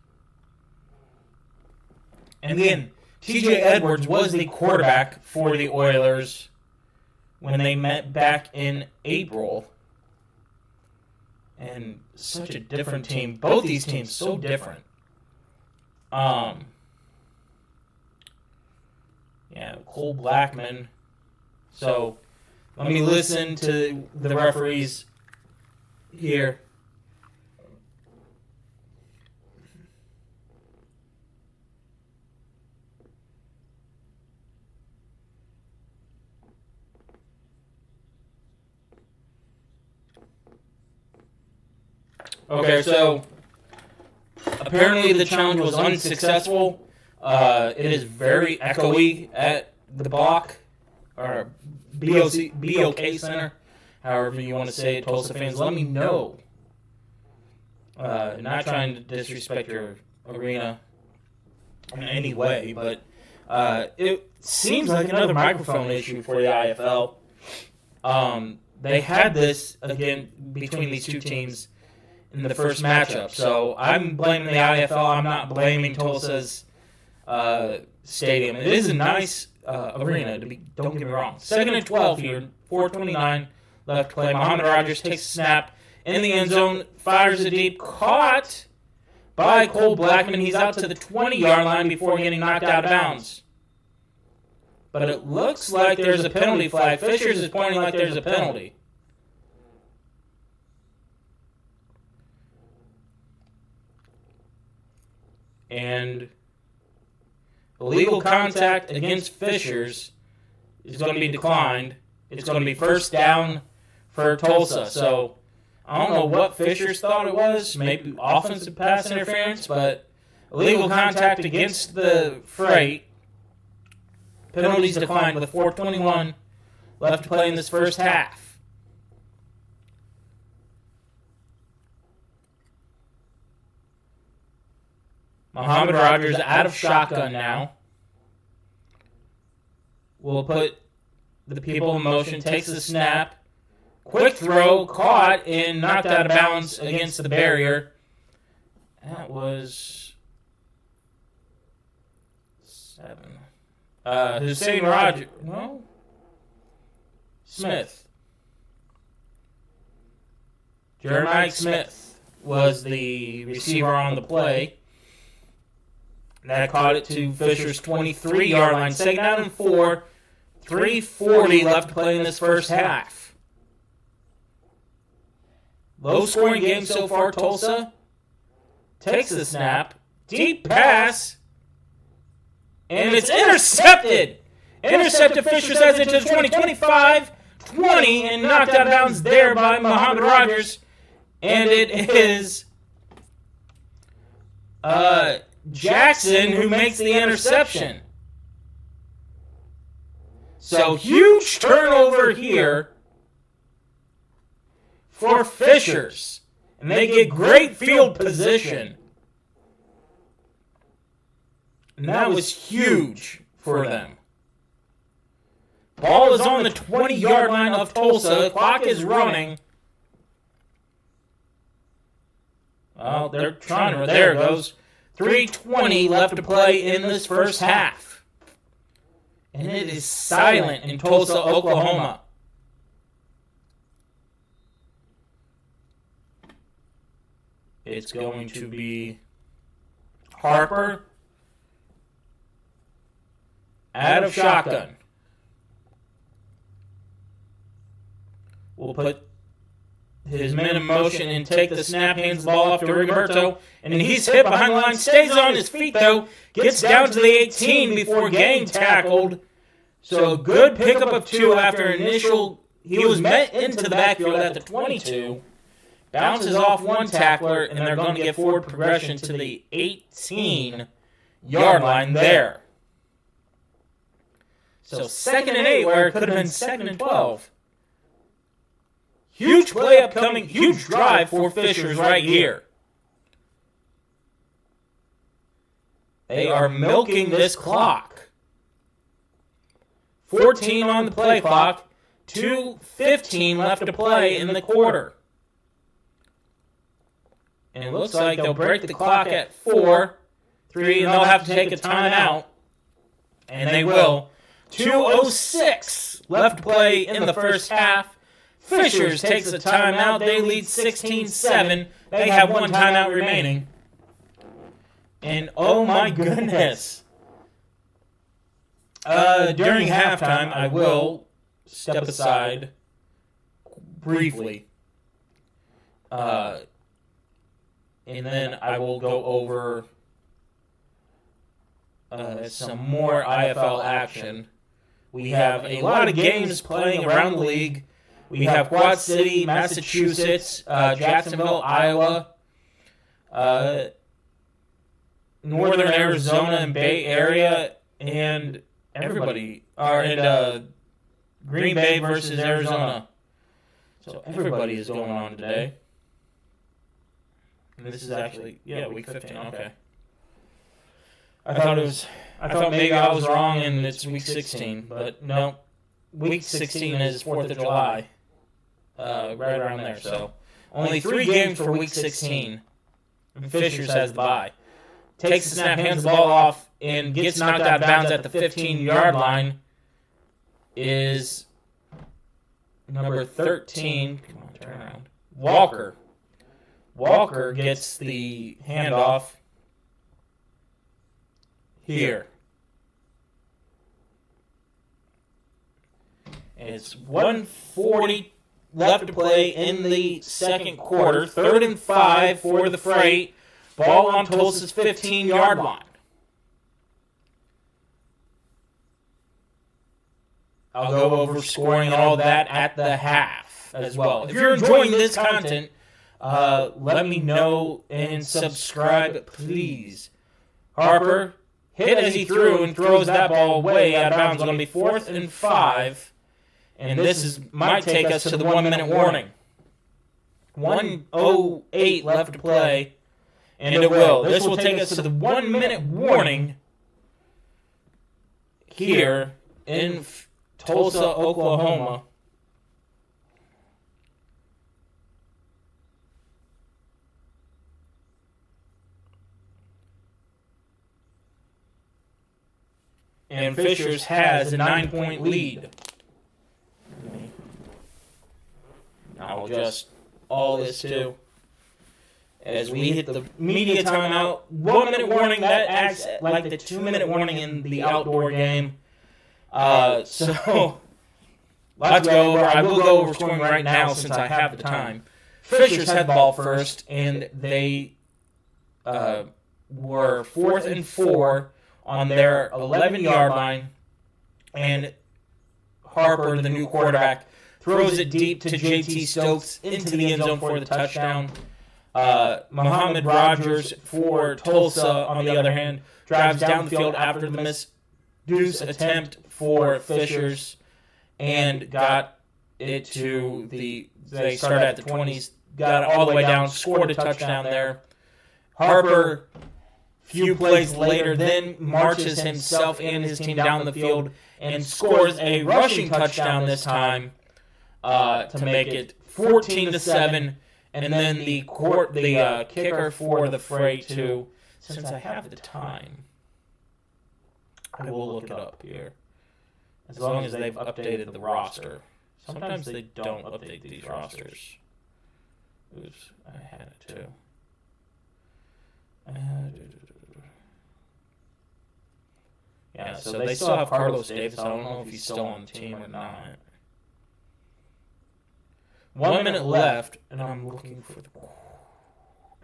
And again, TJ Edwards was the quarterback for the Oilers when they met back in April. And such a different team. Both these teams so different. Cole Blackman. So, let me listen to the referees here. Okay, so apparently the challenge was unsuccessful. It is very echoey at the block, or BOK Center, however you want to say it. Tulsa fans, let me know. Not trying to disrespect your arena in any way, but it seems like another microphone issue for the IFL. They had this, again, between these two teams in the first matchup. So I'm blaming the IFL. I'm not blaming Tulsa's stadium. It is a nice arena, don't get me wrong. 2nd and 12 here, 4:29 left to play. Muhammad Rogers takes a snap in the end zone, fires it deep, caught by Cole Blackman. He's out to the 20-yard line before getting knocked out of bounds. But it looks like there's a penalty flag. Fishers is pointing like there's a penalty. And illegal contact against Fishers is going to be declined. It's going to be first down for Tulsa. So I don't know what Fishers thought it was. Maybe offensive pass interference, but illegal contact against the Freight. Penalties declined with 4:21 left to play in this first half. Muhammad Rogers out of shotgun now. Will put the people in motion, takes the snap. Quick throw, caught and knocked out of bounds against the barrier. That was 7. Hussein Rogers. No? Smith. Jeremiah Smith was the receiver on the play. That caught it to Fisher's 23-yard line. Second down and 4. 3:40 left to play in this first half. Low-scoring game so far. Tulsa takes the snap. Deep pass. And it's intercepted. Intercepted. Fisher says it to the 20, 25, 20, and knocked out of bounds there by Muhammad Rogers. And it is Jackson who makes the interception. So huge turnover here for Fishers. And they get great field position. And that was huge for them. Ball is on the 20-yard line of Tulsa. Clock is running. Well, they're trying to. There it goes. 3:20 left to play in this first half. And it is silent in Tulsa, Oklahoma. It's going to be Harper out of shotgun. We'll put his men in motion and take the snap, hands the ball off to Rigoberto, and he's hit behind the line, stays on his feet though, gets down to the 18 before getting tackled. So a good pickup of 2 after initial, he was met into the backfield at the 22, bounces off one tackler, and they're going to get forward progression to the 18-yard line there. So 2nd and 8, where it could have been 2nd and 12. Huge play upcoming, huge drive for Fishers right here. They are milking this clock. 14 on the play clock, 2:15 left to play in the quarter. And it looks like they'll break the clock at 4, 3, and they'll have to take a timeout. And they will. 2:06 left to play in the first half. Fishers takes a timeout. They lead 16-7. They have one timeout remaining. And oh my goodness. During halftime, I will step aside briefly. And then I will go over some more IFL action. We have a lot of games playing around the league. We have Quad City, Massachusetts, Jacksonville, Iowa, Northern Arizona and Bay Area, and everybody are in Green Bay versus Arizona. So everybody is going on today. And this is actually, week 15, okay. I thought maybe I was wrong and it's week 16, but no. Week 16 is 4th of July. Right around there, so. Only 3 games for week 16. And Fishers has the bye. Takes the snap, hands the ball off, and gets knocked out of bounds at the 15-yard line. Is number 13. Come on, turn around. Walker. Walker gets the handoff here. It's 1:40 left to play in the second quarter. 3rd and 5 for the Freight. Ball on Tulsa's 15-yard line. I'll go over scoring and all that at the half as well. If you're enjoying this content, let me know and subscribe, please. Harper hit as he threw and throws that ball way out of bounds. It's going to be 4th and 5. And this might take us to the 1-minute warning. 1:08 left to play. And it will. This will take us to the 1-minute warning here in Tulsa, Oklahoma. And Fishers has a 9-point lead. I'll adjust all this too. as we hit the media timeout. 1 minute warning. That acts like the 2 minute warning in the outdoor game. So, let's go over. I will go over scoring right now since I have the time. Fishers had the ball first, and they were 4th and 4 on their 11-yard line. And Harper, the new quarterback, throws it deep to J.T. Stokes into the end zone for the touchdown. Muhammad Rogers for Tulsa, on the other hand, drives down the field after the misdeuce attempt for Fishers and got it to they started at the 20s, got all the way down, scored a touchdown there. Harper, few plays later, then marches himself and his team down the field and scores a rushing touchdown this time to make it 14-7. And then the kicker for the Freight too. Since I have the time, I will look it up here. As long as they've updated the roster. Sometimes they don't update these rosters. Oops, I had it too. Yeah, so they still have Carlos Davis. I don't know if he's still on the team or not. 1 minute left, and I'm looking for the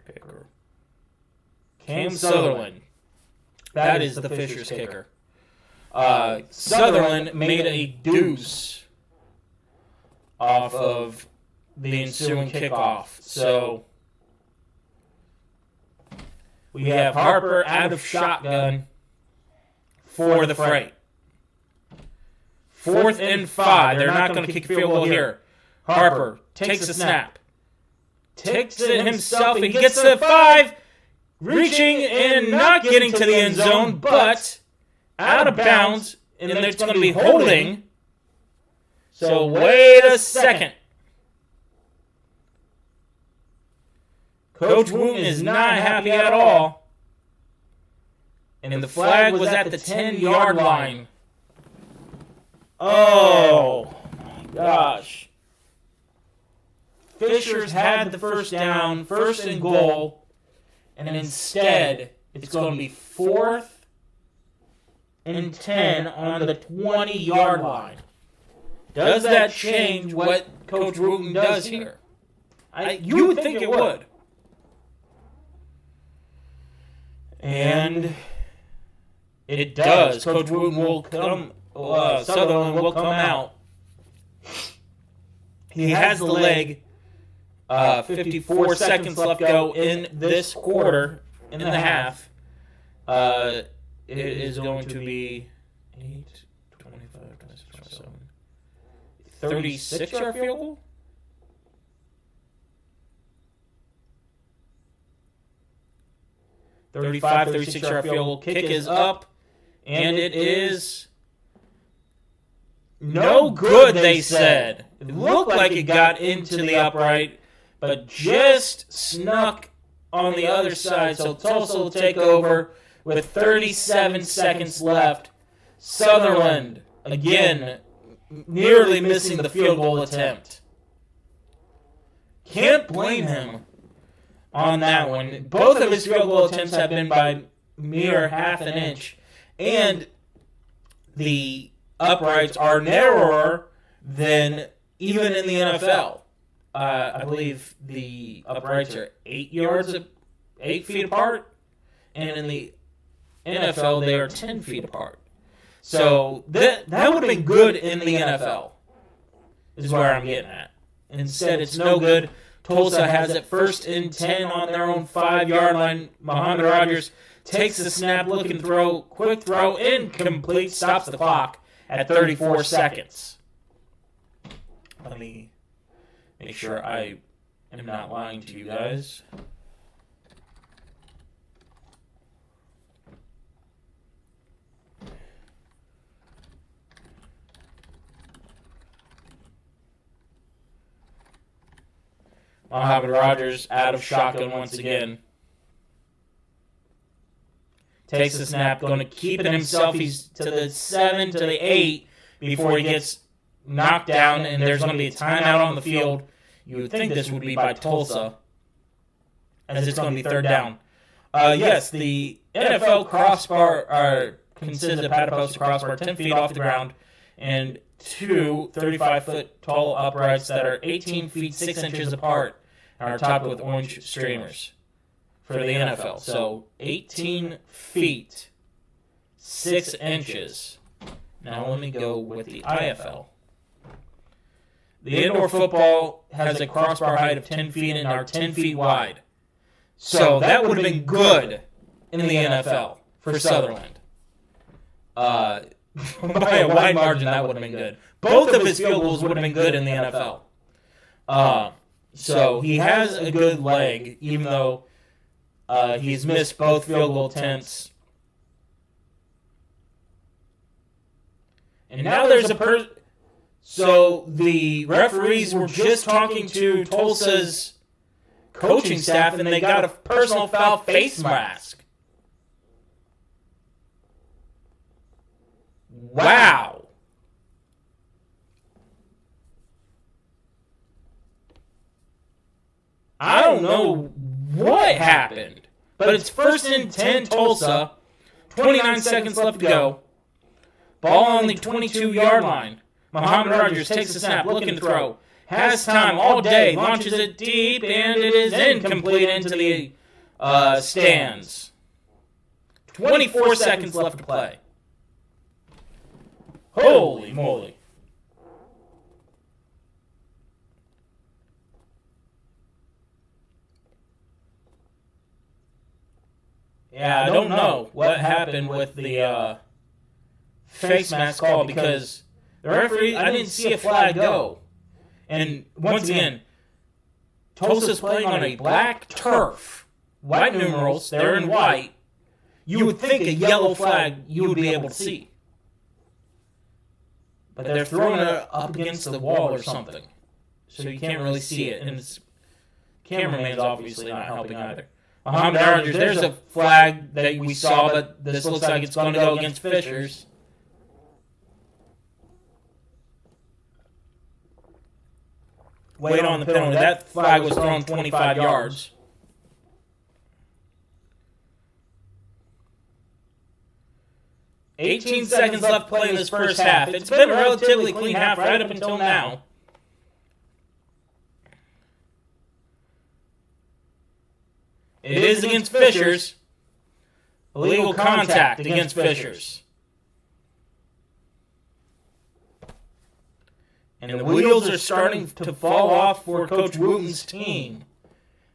kicker. Cam Sutherland. That is the Fishers kicker. Sutherland made a deuce off of the ensuing kickoff. So we have Harper out of shotgun for the Freight. 4th and 5. They're not going to kick a field goal here. Harper takes the snap. Takes it himself. He gets to the 5. Reaching and not getting to the end zone, but out of bounds. And it's going to be holding. So wait a second. Coach Wooten is not happy at all. And the flag was at the 10-yard line. Oh, my gosh. Fishers had the first down, 1st and goal, and instead it's going to be 4th and 10 on the 20-yard line. Does that change what Coach Wooten does here? You would think it would. And it does. Coach Wooten will come. Sutherland will come out. He has the leg. 54 seconds left to go in this quarter, in the half. It is going to be 8, 25, 26, 27, 36-yard field goal? $35, 36-yard field goal. Kick is up, and it is no good, they said. It looked like it got into the upright, but just snuck on the other side. So Tulsa will take over with 37 seconds left. Sutherland, again, nearly missing the field goal attempt. Can't blame him on that one. Both of his field goal attempts have been by mere half an inch. And the uprights are narrower than even in the NFL. I believe the uprights are 8 feet apart, and in the NFL they are 10 feet apart. So that would have been good in the NFL, is where I'm getting at. Instead, it's no good. Tulsa has it 1st and 10 on their own 5-yard line. Muhammad Rogers takes the snap, looking throw, quick throw, incomplete, stops the clock at 34 seconds. Let me make sure I am not lying to you guys. Muhammad Rogers out of shotgun once again. Takes the snap, going to keep it himself. He's to the 7, to the 8 before he gets knocked down, and there's going to be a timeout on the field. You would think this would be by Tulsa as it's going to be third down. Yes, the NFL crossbar consists of pad post crossbar 10 feet off the ground and two 35-foot tall uprights that are 18 feet 6 inches apart and are topped with orange streamers for the NFL. So 18 feet 6 inches. Now let me go with the IFL. The indoor football has a crossbar height of 10 feet and are 10 feet wide. So that would have been good in the NFL for Sutherland. By a wide margin, that would have been good. Both of his field goals would have been good in the NFL. So he has a good leg, even though he's missed both field goal attempts. And now there's a So the referees were just talking to Tulsa's coaching staff, and they got a personal foul face mask. Wow. I don't know what happened, but it's 1st and 10 Tulsa, 29 seconds left to go. Ball on the 22-yard line. Muhammad Rogers takes the snap, looking to throw. Has time all day, launches it deep, and it is incomplete into the stands. 24 seconds left to play. Holy moly. Yeah, I don't know what happened with the face mask call because the referee, I didn't see a flag go. And once again, Tulsa's playing on a black turf. White numerals, they're in white. You would think a yellow flag you would be able to see. But they're throwing it up against the wall or something. So you can't really see it. And the cameraman's obviously not helping either. Muhammad Rogers, there's a flag that we saw, but this looks like it's going to go against Fishers. Wait on the penalty. That flag was thrown 25 yards. $18 seconds left to play in this first half. It's been a relatively clean half right up until now. It is against Fishers. Illegal contact against Fishers. And the wheels are starting to fall off for Coach Wooten's team.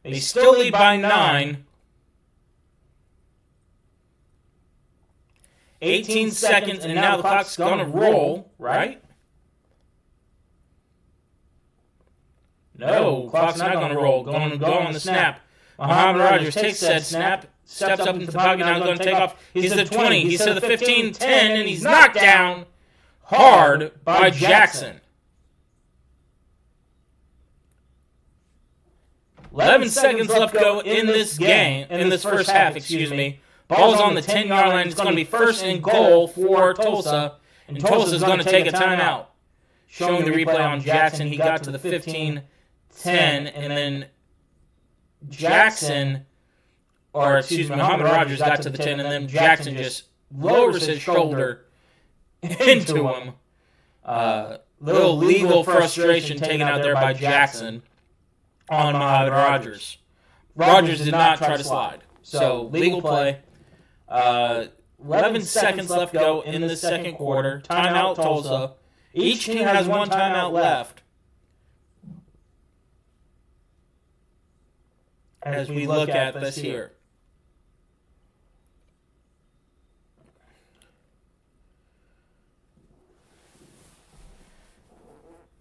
They still lead by 9. 18 seconds, and now the clock's going to roll, right? No, clock's not going to roll. Going to go on the snap. Muhammad Rogers takes said snap, steps up into the pocket, now going to take off. He's to the 20, he's to the 15, 10, and he's knocked down hard by Jackson. 11 seconds left to go in this game, in this first half, excuse me. Ball's on the 10-yard line. It's going to be 1st and goal for Tulsa, and Tulsa's going to take a timeout. Showing the replay on Jackson, he got to the 15, 10, and then Muhammad Rogers got to the 10, and then Jackson just lowers his shoulder into him. Little legal frustration taken out there by Jackson on Muhammad Rogers. Rogers did not try to slide. So, legal play. 11 seconds left to go in the second quarter. Timeout Tulsa. Each team has one timeout left. As we look at this here.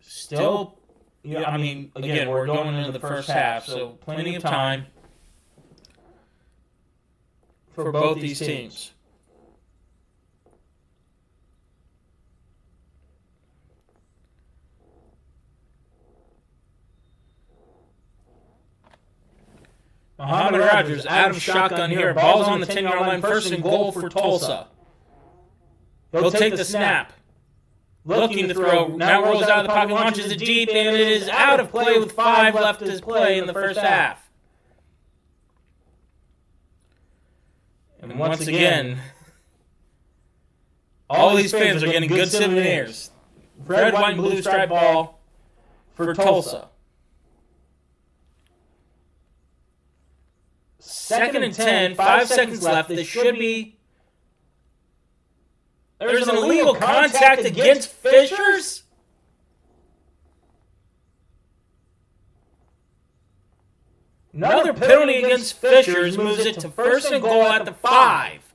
Still, again, we're going into the first half, so plenty of time for both these teams. Muhammad Rogers, Adam shotgun here. Ball's on the 10-yard line. 1st and goal for Tulsa. He'll take the snap. Looking to throw. Now rolls out of the pocket, launches it deep, and it is out of play with 5 left to play in the first half. And once again, all these fans are getting good souvenirs. Red, white, and blue striped ball for Tulsa. 2nd and 10, 5 seconds left. This should be... There's an illegal contact against Fishers? Another penalty against Fishers moves it to 1st and goal at the 5.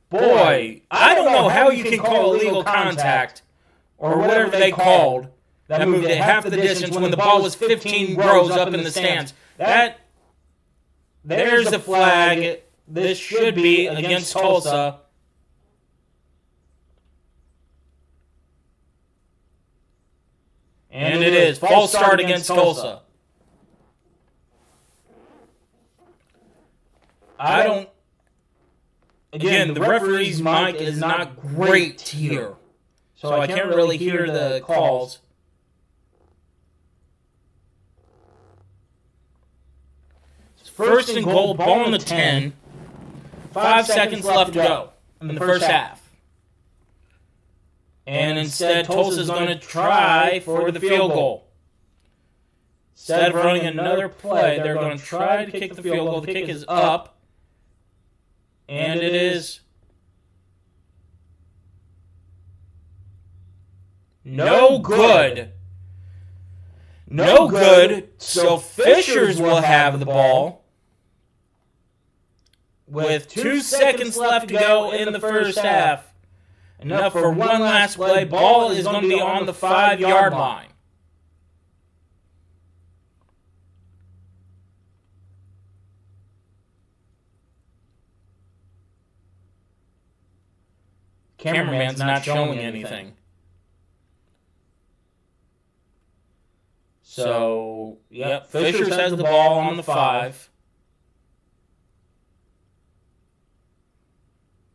Boy, I don't know how you can call illegal contact, or whatever they called, that moved it half the distance when the ball was 15 rows up in the stands. There's a flag. This should be against Tulsa. And it is. False start against Tulsa. I don't... Again, the referee's mic is not great here, so I can't really hear the calls. It's 1st and goal, ball on the 10. 5 seconds left to go in the first half. And instead, Tulsa's going to try for the field goal. Instead of running another play, they're going to try to kick the field goal. The kick is up. And it is no good. No good. So Fishers will have the ball with 2 seconds left to go in the first half. Enough for one last play. Ball is going to be on the 5-yard line. Cameraman's not showing anything. So, yep, Fishers has the ball on the 5.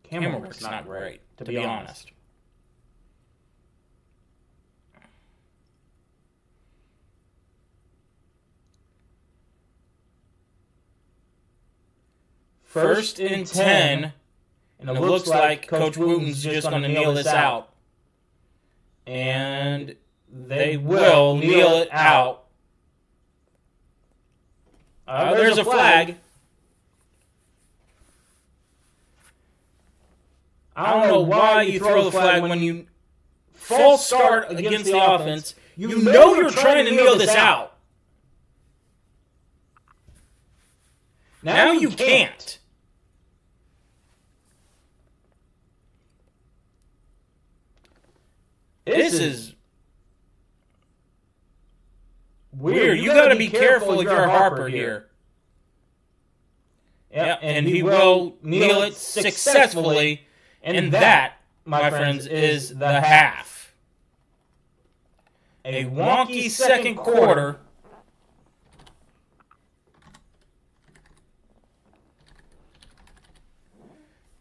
Camera work's not great, to be honest. First and 10. And it looks like Coach Wooten's just going to kneel this out. And they will kneel it out. There's a flag. I don't know why you throw the flag when you false start against the offense. You know you're trying to kneel this out. Now you can't. This is weird. You got to be careful if you're Harper here. Yeah, and he will kneel it successfully. And that, my friends, is the half. A wonky second quarter.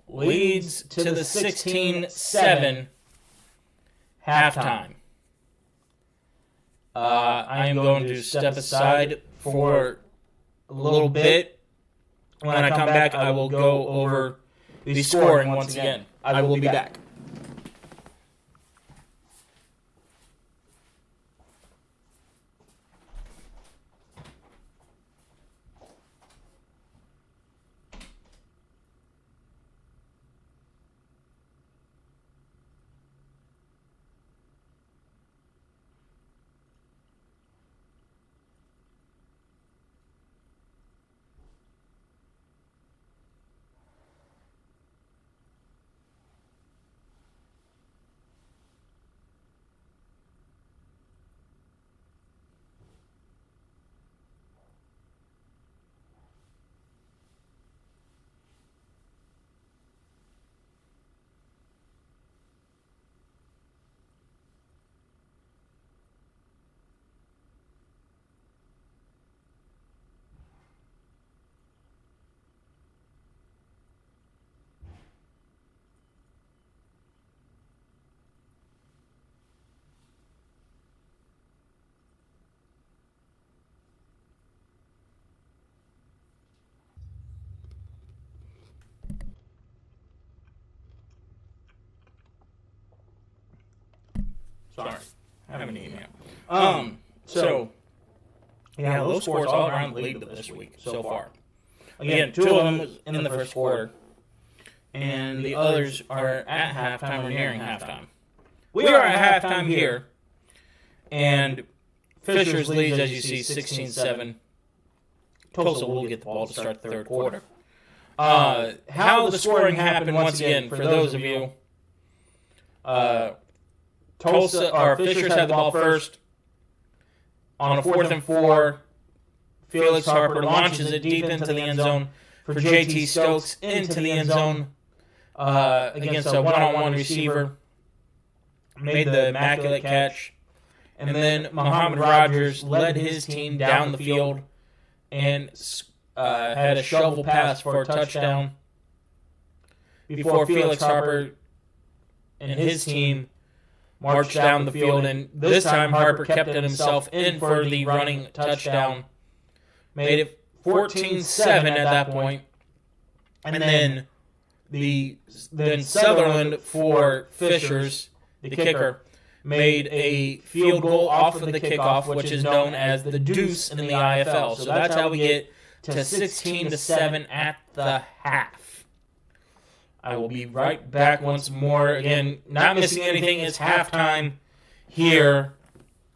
Leads to the 16-7 halftime. I am going to step aside for a little bit. When I come back, I will go over the scoring once again. I will be back. Sorry, I haven't eaten yet. So, yeah, low scores all around the league this week so far. Again, 2 of them was in the first quarter, and the others are at halftime or nearing halftime. We are at halftime here, and Fisher's leads, as you see, 16-7. Tulsa will get the ball to start the third quarter. How the scoring happened, once again, for those of you, Fisher's had the ball first. On a 4th and 4, Felix Harper launches it deep into the end zone for J.T. Stokes into the end zone against a one-on-one receiver. Made the immaculate catch. And then Muhammad Rogers led his team down the field and had a shovel pass for a touchdown before Felix Harper and his team marched down the field. And this time Harper kept it himself in for the running touchdown. Made it 14-7 at that point. And then Sutherland for Fishers, the kicker, made a field goal off of the kickoff, which is known as the deuce in the IFL. So that's how we get to 16-7 at the half. I will be right back once more. Again, not missing anything. It's halftime here.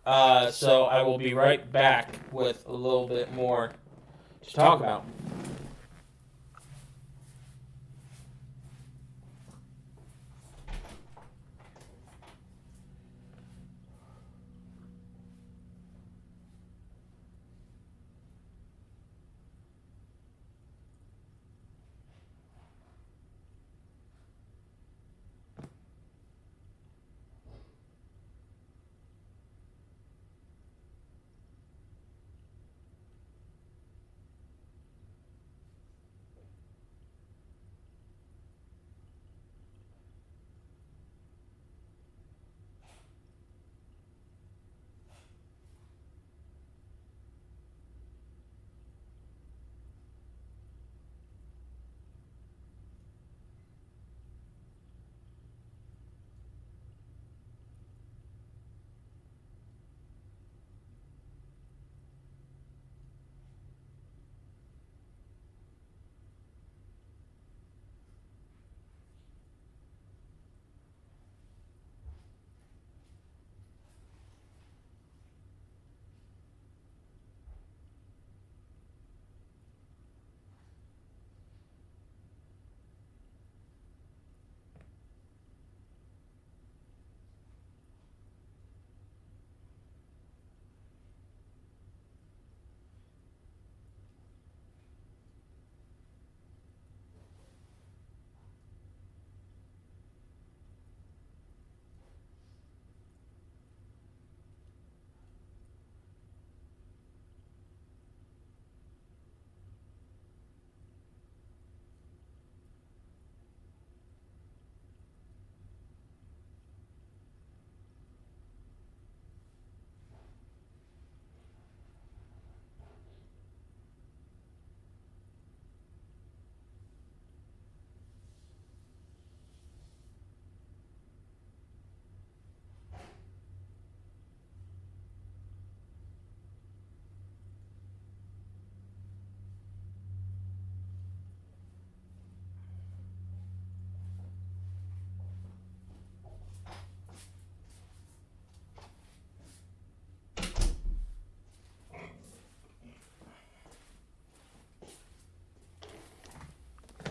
So I will be right back with a little bit more to talk about.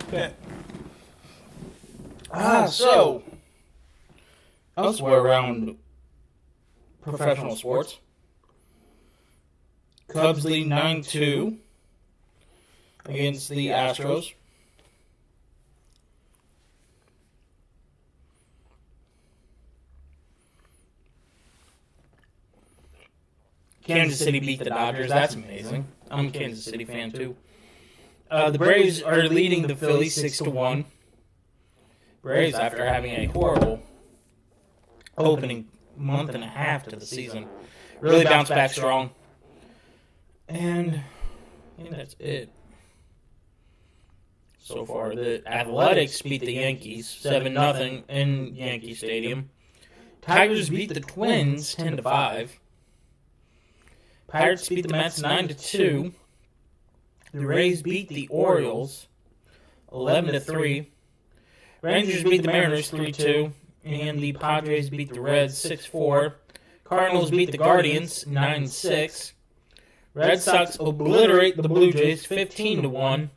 Okay. So, elsewhere around professional sports, Cubs lead 9-2 against the Astros. Kansas City beat the Dodgers. That's amazing. I'm a Kansas City fan, too. The Braves are leading the Phillies 6-1. Braves, after having a horrible opening month and a half to the season, really bounced back strong. And I think that's it. So far, the Athletics beat the Yankees 7-0 in Yankee Stadium. Tigers beat the Twins 10-5. Pirates beat the Mets 9-2. The Rays beat the Orioles 11-3. Rangers beat the Mariners 3-2. And the Padres beat the Reds 6-4. Cardinals beat the Guardians 9-6. Red Sox obliterate the Blue Jays 15-1.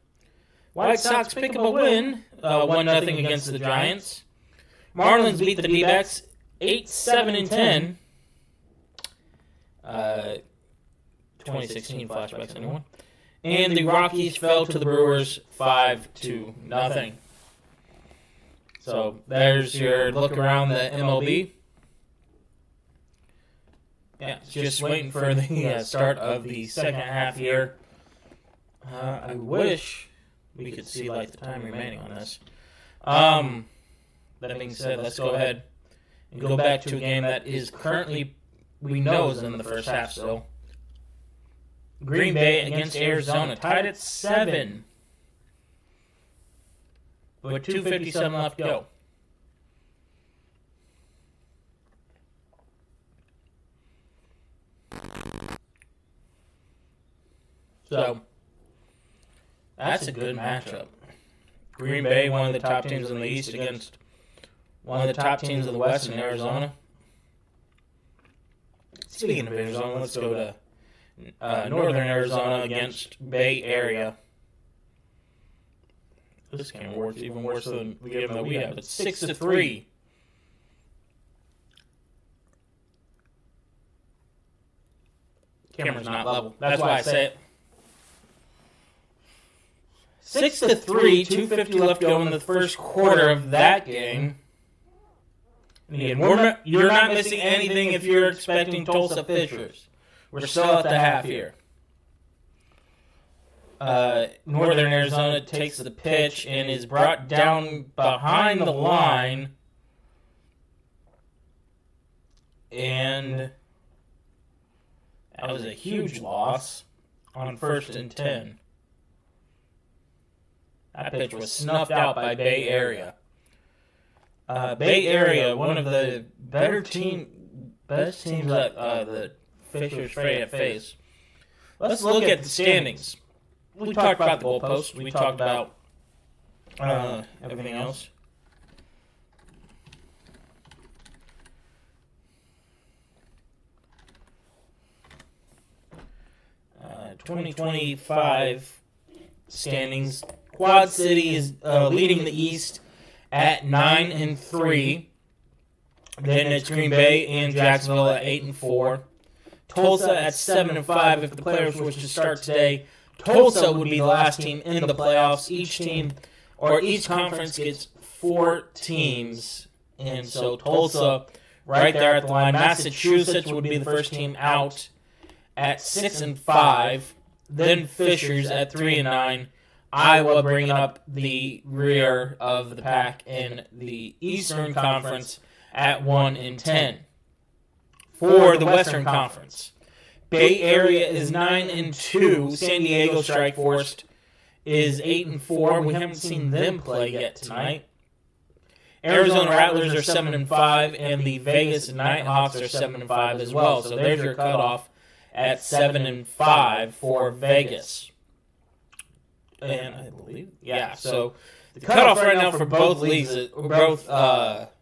White Sox pick up a win, 1-0 against the Giants. Marlins beat the D-backs 8-7-10. 2016 flashbacks, anyone? And the Rockies fell to the Brewers 5-0. So there's your look around the MLB. Yeah, just waiting for the start of the second half here. I wish we could see like the time remaining on this. That being said, let's go ahead and go back to a game that is currently, we know, is in the first half still. Green Bay against Arizona, tied at 7. With 2:57 left to go. So, that's a good matchup. Green Bay, one of the top teams in the East, against one of the top teams in the West in Arizona. Speaking of Arizona, let's go to Northern Arizona against Bay Area. This game works even worse than the game that we have. It's 6-3. Camera's not level. That's why I say it. 6-3, 2:50 left to go in the first quarter of that game. And again, you're not missing anything if you're expecting Tulsa Fishers. We're still at the half here. Northern Arizona takes the pitch and is brought down behind the line. And that was a huge loss on 1st and 10. That pitch was snuffed out by Bay Area. Bay Area, one of the best teams that the Fishers face. Let's look at the standings. We talked about the goalpost. We talked about everything else. Uh, 2025 standings. Quad City is leading the East at 9-3. Then it's Green Bay and Jacksonville at 8-4. Tulsa at 7-5. If the players were to start today, Tulsa would be the last team in the playoffs. Each conference gets 4 teams. And so Tulsa right there at the line. Massachusetts would be the first team out at 6-5. Then Fishers at 3-9. Iowa bringing up the rear of the pack in the Eastern Conference at 1-10. For the Western Conference, Bay Area is 9-2. San Diego Strike Force is 8-4. We haven't seen them play yet tonight. Arizona Rattlers are 7-5, and the Vegas Nighthawks are 7-5 as well. So there's your cutoff at 7-5 for Vegas. And I believe, so the cutoff right now for both leagues, both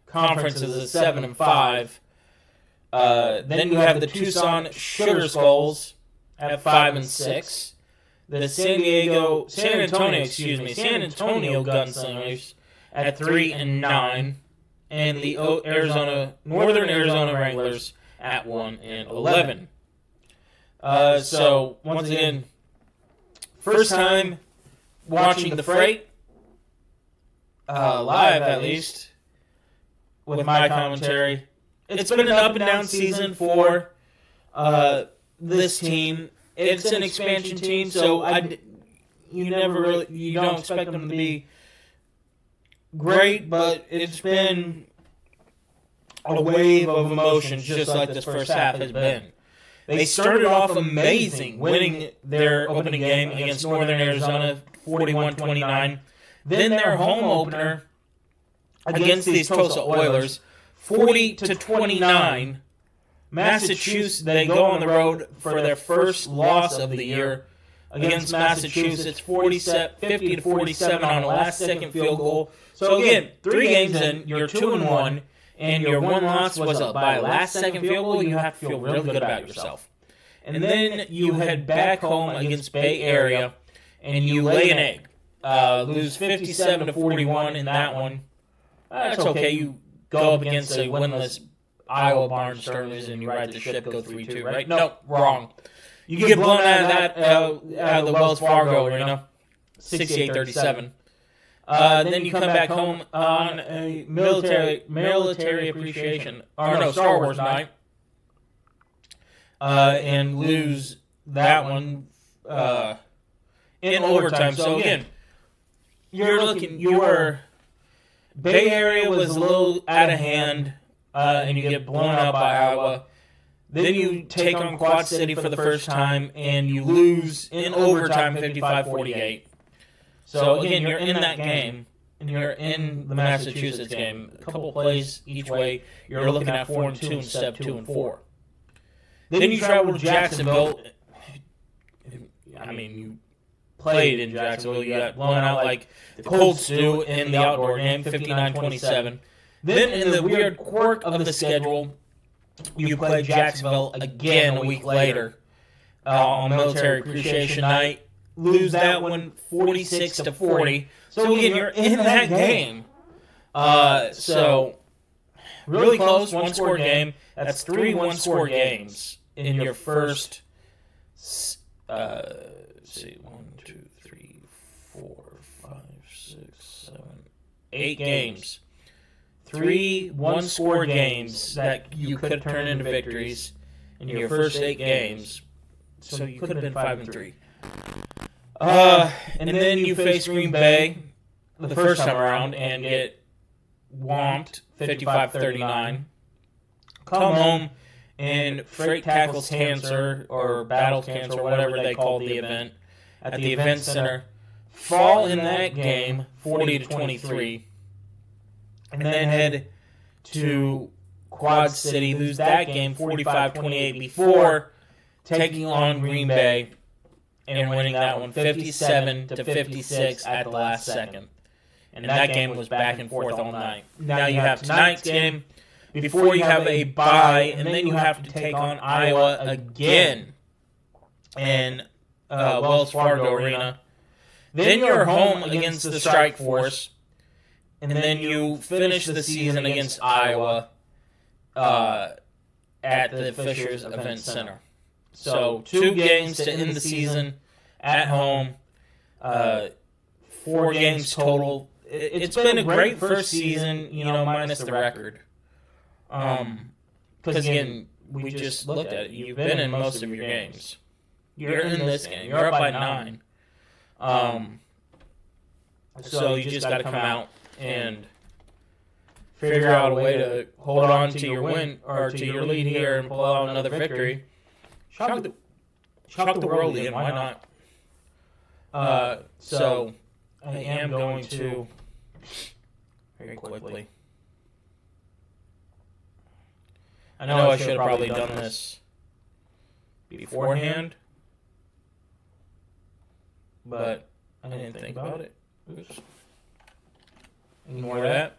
conferences is 7-5. Then you have the Tucson Sugar Skulls at 5-6. The San Antonio Gunslingers at 3-9, and the Northern Arizona Wranglers at 1-11. So once again, first time watching the Freight live, at least with my commentary. It's been an up and down season for this team. It's an expansion team, so you don't expect them to be great, but it's been a wave of emotions, just like this first half has been. They started off amazing, winning their opening game against Northern Arizona 41-29. Then their home opener against these Tulsa Oilers, 40-29. Massachusetts, they go on the road for their first loss of the year against Massachusetts, 50-47 on a last-second field goal. So again, 3 games in, you're 2-1, and your one loss was by a last-second field goal. You have to feel really good about yourself. And then you head back home against Bay Area, and you lay an egg. Lose 57-41 in that one. That's okay. You go up against a winless Iowa Barnstormers, and you ride the ship, go 3-2, right? No, wrong. You get blown out of that out of the Wells Fargo Arena, 68-37. Then you come back home on a military appreciation, Star Wars night, and lose that one in overtime. So again, your Bay Area was a little out of hand, and you get blown out by Iowa. Then you take on Quad City for the first time, and you lose in overtime 55-48. So again, you're in that game, and you're in the Massachusetts game. A couple plays each way, you're looking at 4-2 instead of 2-4. Then you travel to Jacksonville. I mean, you played in Jacksonville. You got blown out like the Cold Stew in the outdoor game, 59-27. Then in the weird quirk of the schedule, you play Jacksonville again a week later on Military Appreciation Night. Lose that one 46-40. So again, you're in that game. So really close, one-score game. That's 3 one-score games in your first. Let's see, 1, 2, 3, 4, 5, 6, 7, 8 games. 3 one-score games that you could have turned into victories in your first 8 games. So you could have been 5-3. And then you face Green Bay the first time around and get whomped 55-39. Come home and freight tackles cancer or battle cancer or whatever they called the event at the event center. Fall in that game 40-23. And then head to Quad City, lose that game 45-28 before taking on Green Bay and winning that one 57-56 at the last second. And that game was back and forth all night. Now you have tonight's game before you have a bye, and then you have to take on Iowa again in Wells Fargo Arena. Then you're home against the Strike Force. And then you finish the season against Iowa at the Fishers Event Center. So 2 games to end the season at home, 4 games total. It's been a great first season, minus the record. Because, again, we just looked at it. You've been in most of your games. You're in this game. You're up by 9. So you just got to come out and figure out a way to hold on to your win or to your lead here and pull out another victory. Shock the world again. Why not? So I am going to very quickly. I know I should have probably done this beforehand, but I didn't think about it. Oops. Ignore that.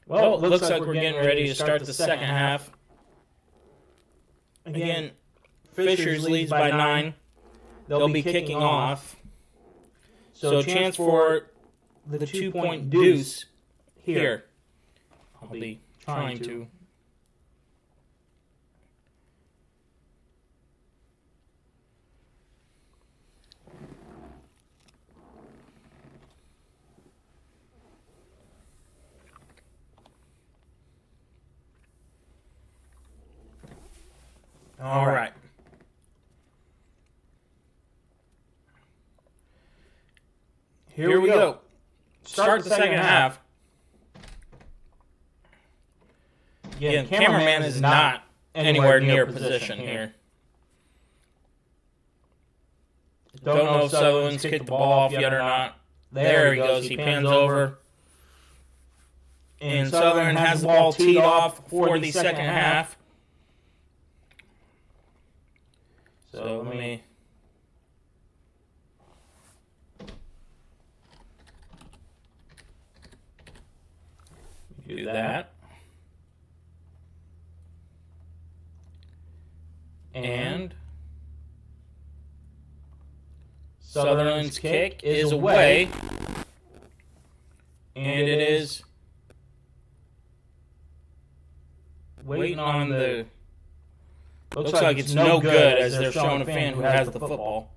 Well, it looks like we're getting ready to start the second half. Again, Fishers leads by 9. They'll be kicking off. So a chance for the 2-point deuce here. I'll be trying to. All right. Here we go. Start the second half. Yeah, the cameraman is not anywhere near position here. Don't know if Sutherland's kicked the ball off yet or not. There he goes. He pans over. And Sutherland has the ball teed off for the second half. So let me... do that. And Sutherland's kick is away. And it is waiting on the... Looks like it's no good as they're showing a fan who has the football.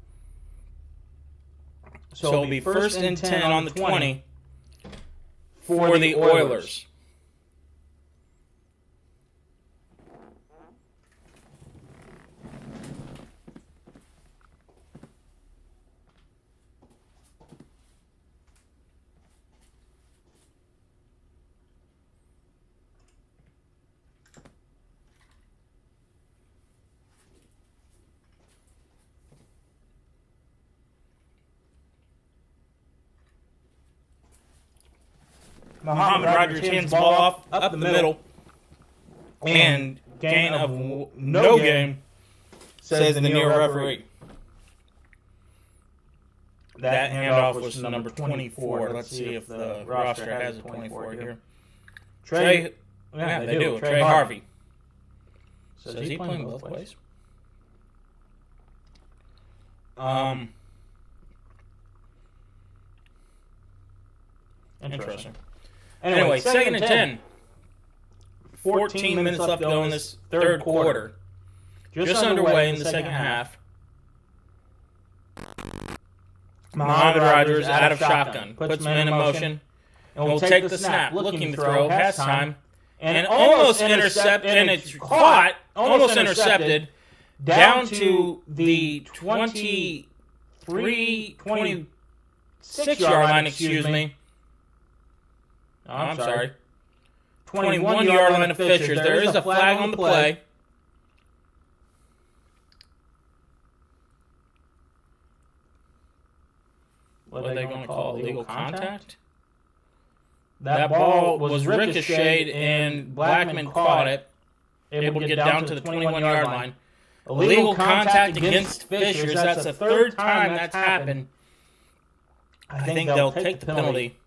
So it'll be 1st and 10 on the 20 for the Oilers. Muhammad Rogers hands the ball off up the middle, and gain of no game, says the near referee. That handoff was to number 24. Let's see if the roster has a 24 here. Trey, yeah, they do. Trey Harvey. So is he playing both ways? Interesting. Anyway, 2nd and 10. 14 minutes left to go in this third quarter. Just underway in the second half. Muhammad Rogers out of shotgun. Puts men in motion. And will take the snap. Looking to throw. Has time. And almost intercepted. And it's caught. Almost intercepted. Down to the 26-yard line, excuse me. Oh, I'm sorry. 21-yard line of Fishers. There is a flag on the play. What are they going to call it? Illegal contact? That ball was ricocheted and Blackman caught it. Able to get down to the 21-yard line. Illegal contact against Fishers. That's the third time that's happened. I think they'll take the penalty.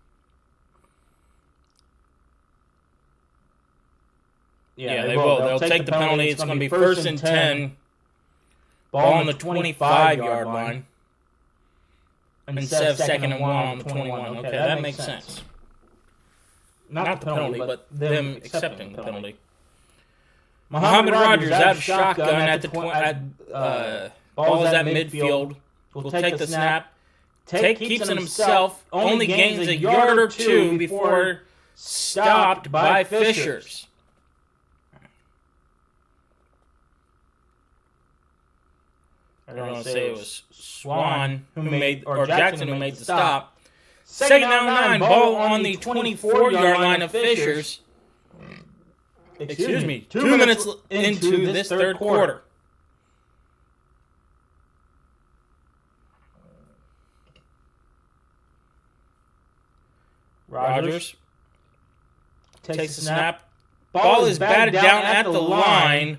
Yeah, they will. They'll take the penalty. It's going to be 1st and 10. Ball on the 25-yard line. Instead of 2nd and 1 on the 21. Okay, that makes sense. Not the penalty, but them accepting the penalty. Muhammad Rogers out of shotgun at the ball is at midfield. Will take the snap. Keeps it himself. Only gains a yard or two before stopped by Fishers. I don't want to say it was Swan who made, or Jackson who made the stop. 2nd down 9, ball on the 24-yard line of Fishers. Excuse me, 2 minutes into this third quarter. Rogers takes the snap. Ball is batted down at the line.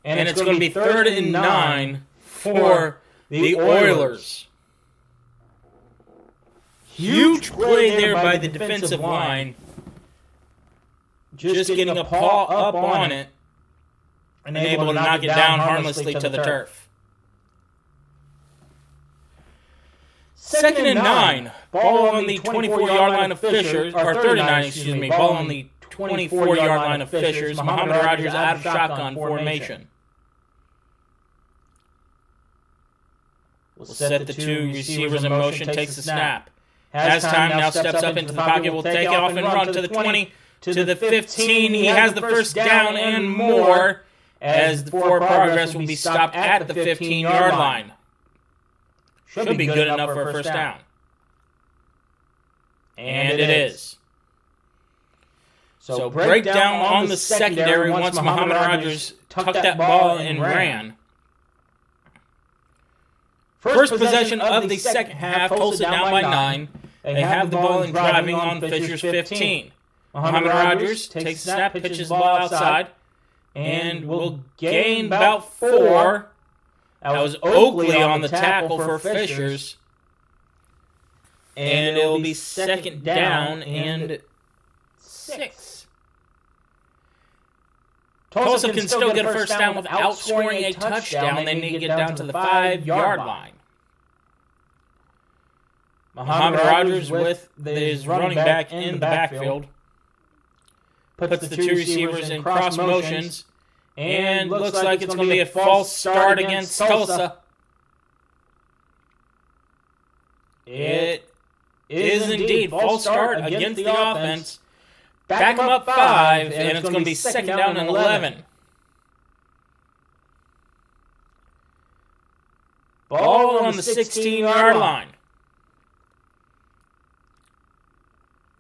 And it's going to be 3rd and 9 for the Oilers. Huge play there by the defensive line. Just getting a paw up on it and able to knock it down harmlessly to the turf. 2nd and 9. Ball on the 24-yard line of Fishers, or 3rd and 9, excuse me. Ball on the 24-yard line of Fishers. Muhammad Rogers out of shotgun formation. Will set the 2 receivers in motion, takes the snap. Has time, now steps up into the pocket, will take off and run to the 20, to the 15. He has the first down and more, as the forward progress will be stopped at the 15-yard line. Should be good enough for a first down. And it is. So breakdown on the secondary once Muhammad Rogers tucked that ball and ran. First possession of the second half, Tulsa down by 9. They have the ball and driving on Fisher's 15. Muhammad Rogers takes the snap, pitches the ball outside, and will gain about 4. That was Oakley on the tackle for Fishers. And it will be second down and 6. Tulsa can still get a first down without scoring a touchdown. They need to get down to the 5-yard line. Muhammad Rogers with his running back in the backfield. Puts the 2 receivers in cross motions. And looks like it's going to be a false start against Tulsa. It is indeed false start against the offense. Back them up 5, and it's going to be second down and 11. Ball on the 16-yard line.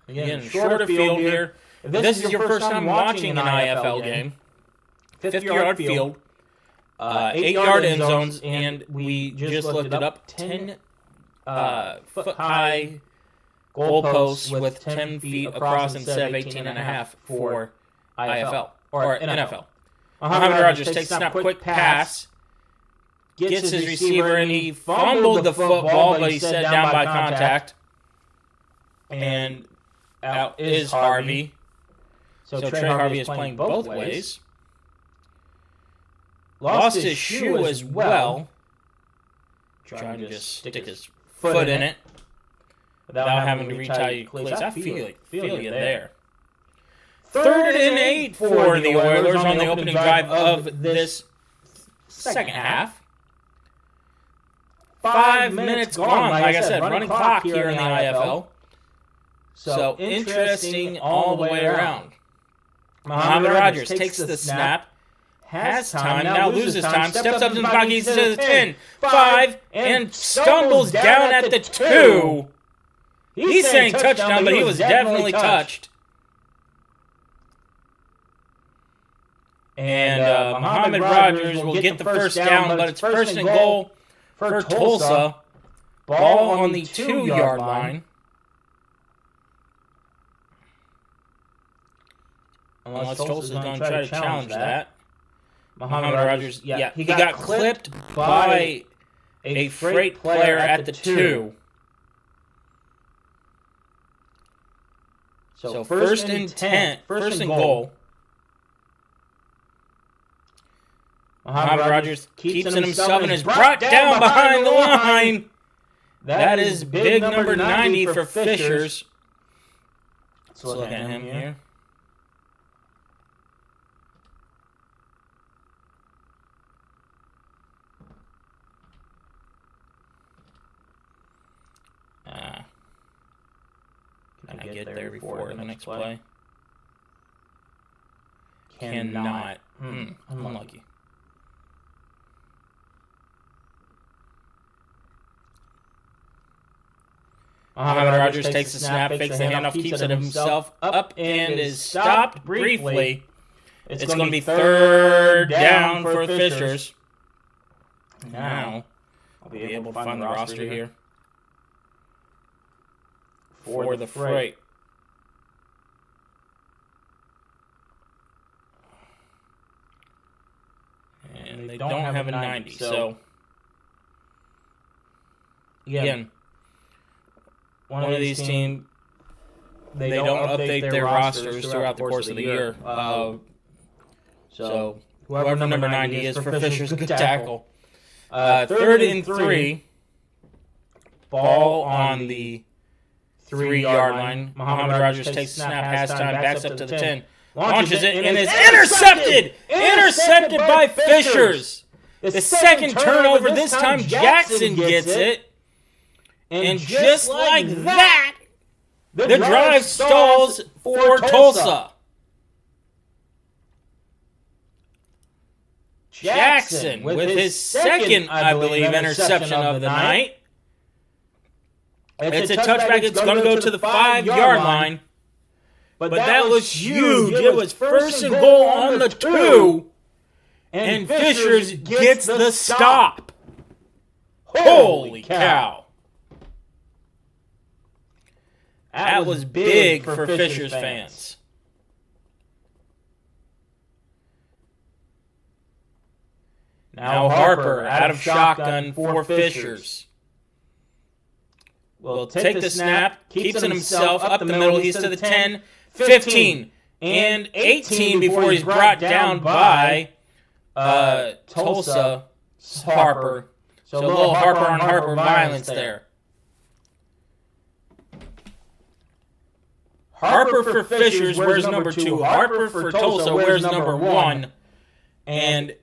Again, shorter field here. If this is your first time watching an IFL game, 50-yard field, 8-yard end zones, and we just looked it up, 10-foot-high goalposts with 10 feet across instead of 18.5 for IFL, or NFL. Muhammad Rogers takes a snap, quick pass, gets his receiver, and he fumbled the football, but he set down by contact. And out is Harvey. So Trey Harvey is playing both ways. Lost his shoe as well. Trying to just stick his foot in it without having to retie cleats. I feel you there. 3rd and 8 for the Oilers on the opening drive of this second half. 5 minutes gone, like I said, running clock here in the IFL. So interesting all the way around. Muhammad Rogers takes the snap, has time, now loses time, steps up to the pocket, he's to the 10, 5, and stumbles down at the 2. He's saying touchdown, but he was definitely touched. And Muhammad Rogers will get the first down, but it's first and goal for Tulsa. Ball on the 2-yard line. Unless Tulsa's going to try to challenge that. Muhammad Rogers, he got clipped by a freight player at the 2. So first and goal. Muhammad Rogers keeps it himself and is brought down behind the line. That is big number 90 for Fishers. Let's look at him here. Can I get there before the next play? Cannot. Unlucky. Muhammad Rogers takes the snap, fakes the handoff, keeps it himself up, and is stopped briefly. It's going to be 3rd down for Fishers. Now, I'll be able to find the roster here for the freight. And they don't have a 90, so again, one of these teams, they don't update their rosters throughout the course of the year. So whoever number 90 is for Fisher's good tackle. 3rd and 3. Ball on the 3-yard line. Muhammad Rogers takes the snap, has time, backs up to the 10. Launches it and is intercepted! Intercepted by Fishers! The second turnover, this time Jackson gets it. And just like that, the drive stalls for Tulsa. Jackson with his second, I believe, interception of the night. It's a touchback. It's going to go to the 5-yard line. But that was huge. It was 1st and goal on the 2. And Fishers gets the stop. Holy cow. That was big for Fishers fans. Now Harper out of shotgun for Fishers. Will take the snap, keeps it himself up the middle. He's to the 10, 15, and 18 before he's brought down by Tulsa Harper. So a little Harper on Harper violence there. Harper for Fishers, where's number 2? Harper for Tulsa, where's number 1? And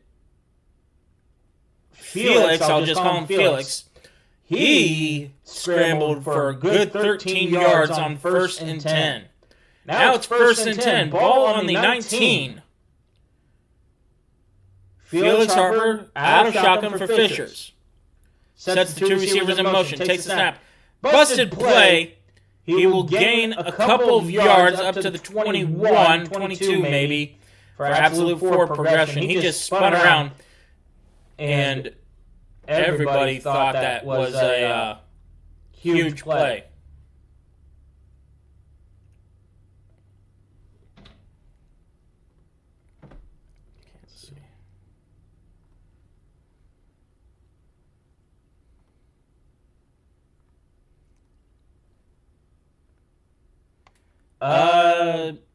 Felix, I'll just call him Felix, he scrambled for a good 13 yards on 1st and 10. Now it's 1st and 10. Ball on the 19. Felix Harper out of shotgun for Fishers. Sets the 2 receivers in motion. Takes the snap. Busted play. He will gain a couple of yards up to the 21, 22 maybe, for absolute 4 progression. He just spun around, and everybody thought that was a huge play. Can't see.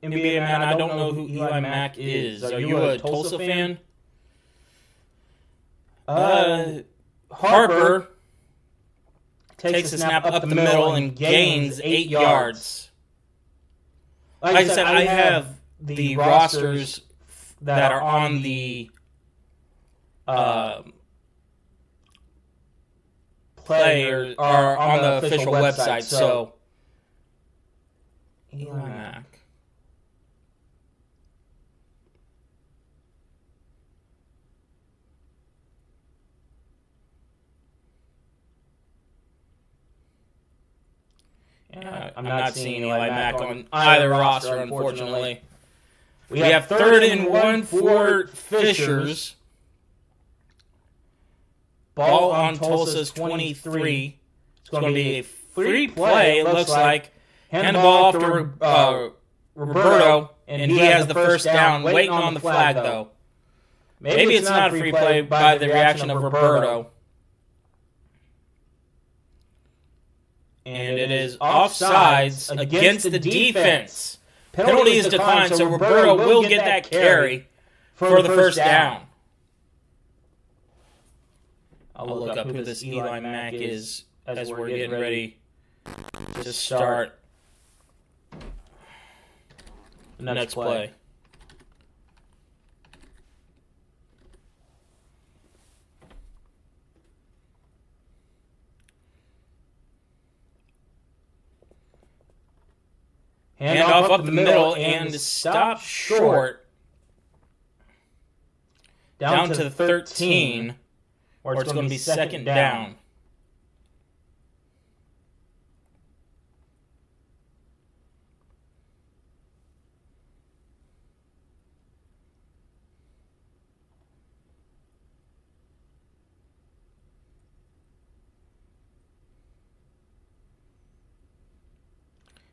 NBA man, I don't know who Eli Mack is. Are you a Tulsa fan? Harper takes a snap up the middle and gains 8 yards. Like I said, I have the rosters that are on the players are on the official website. So Eli Mack. I'm not seeing Eli Mack on either roster, unfortunately. We have 3rd and 1 for Fishers. Ball on Tulsa's 23. It's going to be a free play, it looks like. Hand the ball off to Roberto, and he has the 1st down. Waiting on the flag, though. Maybe it's not a free play by the reaction of Roberto. And it is offsides against the defense. Penalty is declined, so Roberto will get that carry for the 1st down. I'll look up who this Eli Mack is as we're getting ready to start the next play. Hand off up the middle and stop short down to the 13, or it's going to be 2nd down.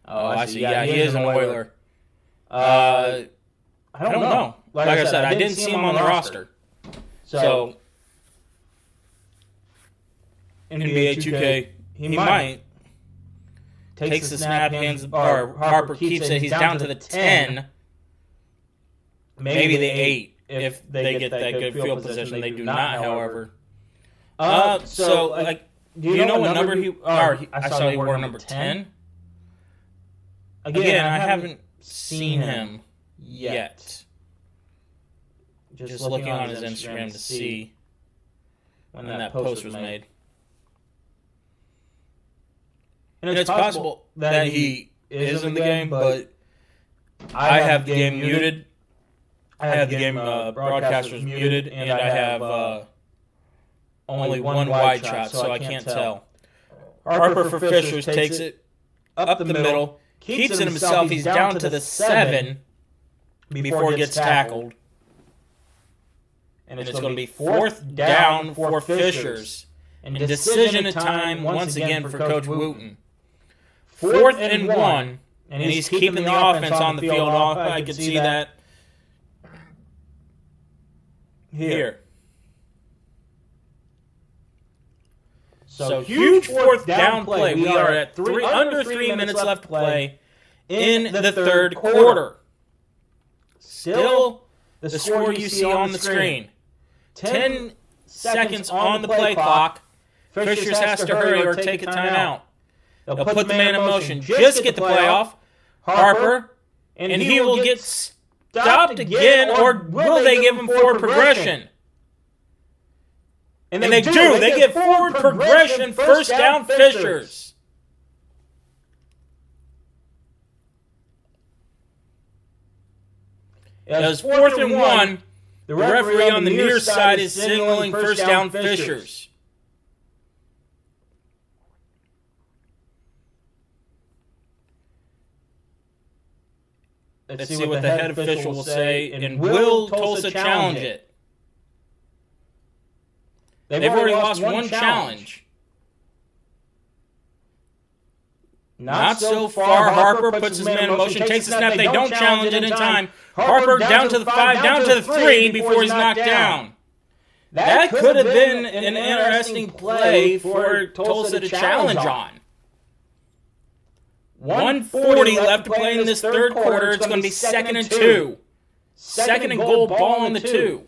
Oh, I see. Yeah, he is an Oiler. I don't know. Like I said, I didn't see him on the roster. So, NBA 2K, he might. Takes the snap, hands, or Harper keeps it. He's down to the 10. Maybe the 8 if they get that good field position. They do not, however. So, like, do you know what number he... I saw he wore number 10. Again, I haven't seen him yet. Just looking on his Instagram to see when that post was made. And it's possible that he is in the game, but I have the game muted. I have the game broadcasters muted, and I have only one wide shot, so I can't tell. Harper for Fishers takes it up the middle. keeps it himself. He's down to the 7 before he gets tackled. And it's going to be 4th down for Fishers. And decision time once again for Coach Wooten. 4th and 1. And he's keeping the offense on the field. I could see that here. So huge 4th down play. We are at under 3 minutes left to play in the 3rd quarter. Still the score you see on the screen. 10 seconds on the play clock. Fishers has to hurry or take a timeout. They'll put the man in motion. Just get the play off. Harper, and he will get stopped again, or will they give him forward progression? And they do. They get forward progression, 1st down Fishers. It was 4th and 1. The referee on the near side is signaling 1st down Fishers. Let's see what the head official will say. And will Tulsa challenge it? They've already lost one challenge. Not so far. Harper puts his man in motion, takes the snap. They don't challenge it in time. Harper down to the 5, down to the 3 before he's knocked down. That could have been an interesting play for Tulsa to challenge on. 1:40 left to play in this 3rd quarter. It's going to be 2nd and 2. 2nd and goal, ball on the 2.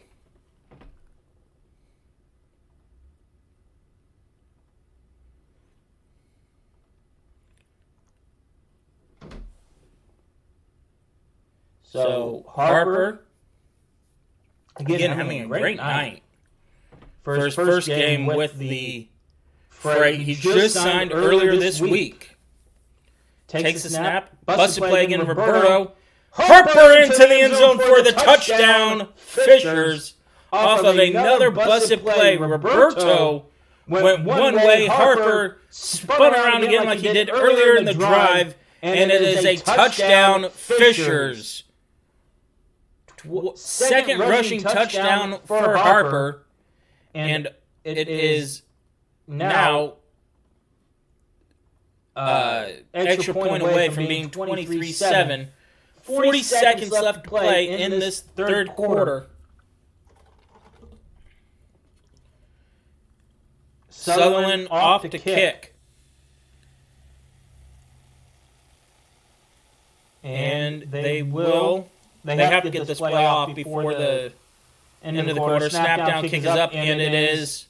So Harper, again having a great night for his first game with the Freight. He just signed earlier this week. Takes the snap, busts a play again to Roberto. Harper into the end zone for the touchdown. Fishers off of another busted play. Roberto went one way. Harper spun around again like he did earlier in the drive, and it is a touchdown Fishers. 2nd rushing touchdown for Harper, and it is now extra point away from being 23-7. 40 seconds left to play in this 3rd quarter. Sutherland off to kick. And they have to get this play off before the end of the quarter. Snap down, kick is up, and it is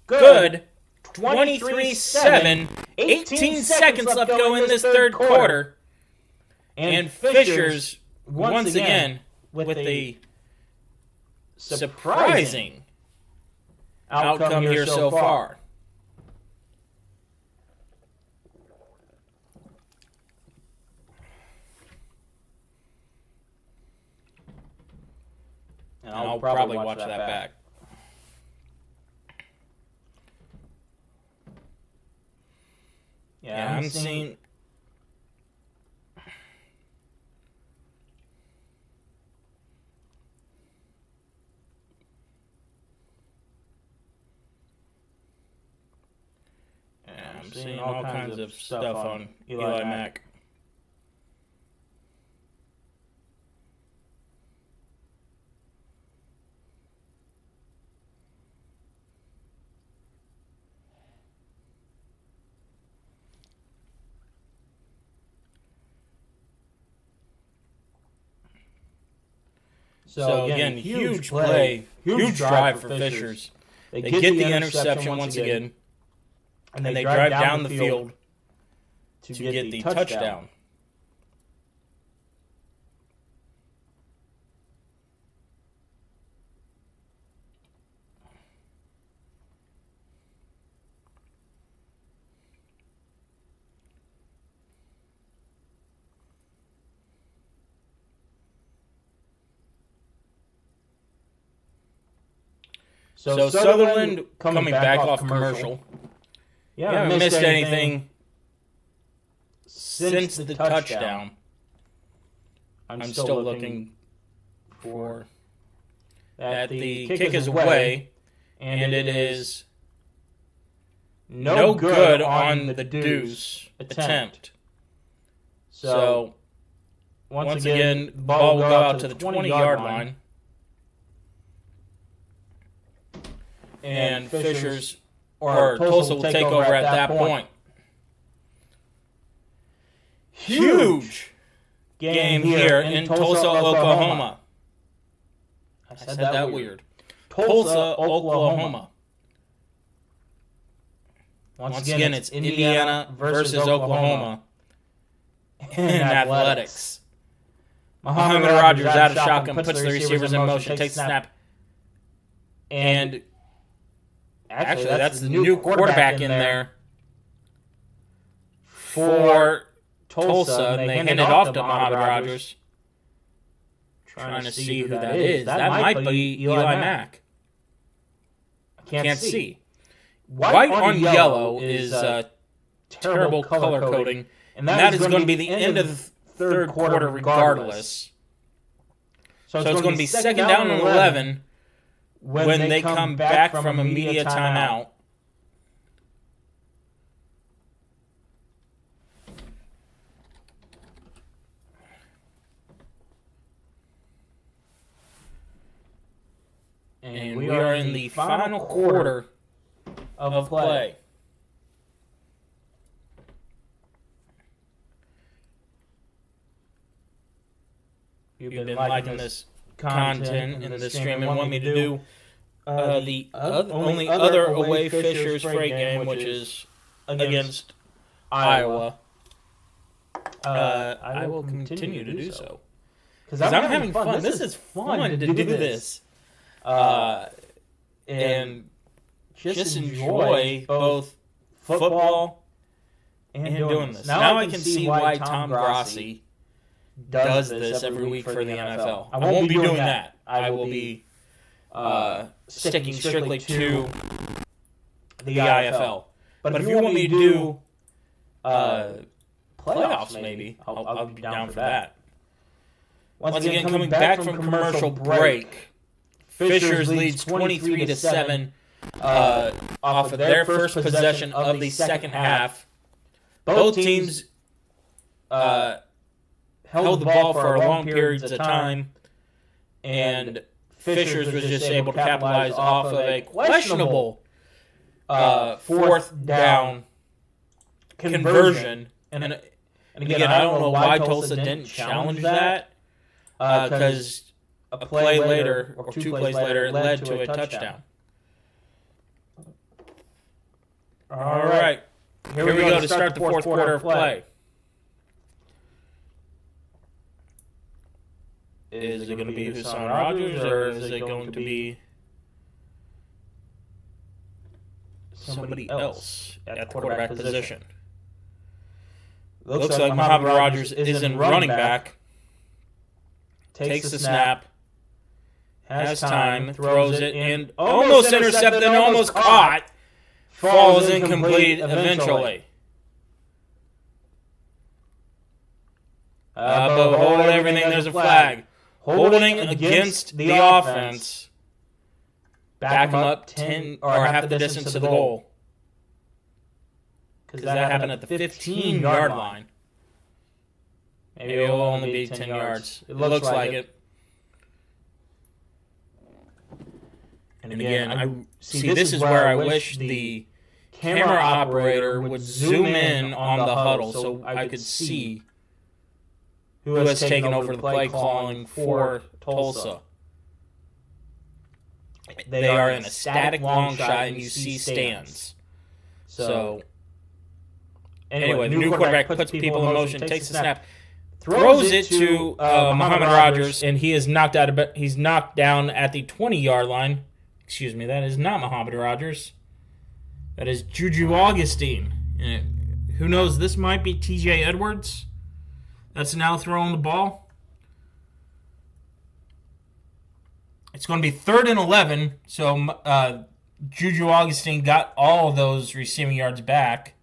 good. 23-7. 18 seconds left to go in this 3rd quarter. And Fishers, once again, with a surprising outcome here so far. And I'll probably watch that back. Yeah, I'm seeing. I'm seeing all kinds of stuff on Eli Mack. So again, huge play, huge drive for Fishers. They get the interception once again, and they drive down the field to get the touchdown. So Sutherland coming back off commercial. You haven't missed anything. since the touchdown. I'm still looking for that. The kick is away, and it is no good on the deuce attempt. So, once again, the ball will go out to the 20-yard line. And Fishers or Tulsa will take over at that point. Huge game here in Tulsa, Oklahoma. I said that weird. Tulsa, Oklahoma. Once again, it's Indiana versus Oklahoma in athletics. Muhammad Rogers out of shotgun, puts the receivers in motion, takes the snap, and actually that's the new quarterback in there for Tulsa, and they hand it off to Muhammad Rogers. Trying to see who that is. That might be Eli Mack. I can't see. White on yellow is terrible color coding, and that is going to be the end of the third quarter regardless. So it's going to be second down and 11 when they come back from a media timeout. And we are in the final quarter of play. If you've been liking this content in the stream and want me to do the only other away Fishers freight game, which is against Iowa, I will continue to do so. Because I'm having fun. This is fun to do this. And just enjoy both football and doing this. Now I can see why Tom Grassi does this every week for the NFL. I won't be doing that. I will be sticking strictly to the IFL. But if you want me to do playoffs, maybe, I'll be down for that. Once again, coming back from commercial break, Fishers leads 23-7 off of their first possession of the second half. Both teams held the ball for long periods of time, and Fishers was just able to capitalize off of a questionable fourth down conversion. And again, I don't know why Tulsa didn't challenge that, because a play later, or 2 plays later, it led to a touchdown. All right, here we go to start the fourth quarter of play. Is it going to be Hassan Rogers, or is it going to be somebody else at quarterback position? Looks like Muhammad Rogers is in running back. Takes the snap. Has time. Throws it in. Almost intercepted and almost caught. Falls incomplete eventually. But hold everything, there's a flag. Holding against the offense. Back them up 10 or half the distance to the goal. Because that happened at the 15-yard line. Maybe it will only be 10 yards. It looks like it. And again, I see this is where I wish the camera operator would zoom in on the huddle so I could see who has taken over the play calling for Tulsa. They are in a static long shot, and you see stands. So, anyway, the new quarterback puts people in motion, takes the snap, throws it to Muhammad Rogers, and he is knocked out. He's knocked down at the 20-yard line. Excuse me, that is not Muhammad Rogers. That is Juju Augustine. And who knows? This might be T.J. Edwards. That's now throwing the ball. It's going to be 3rd and 11, so Juju Augustine got all of those receiving yards back.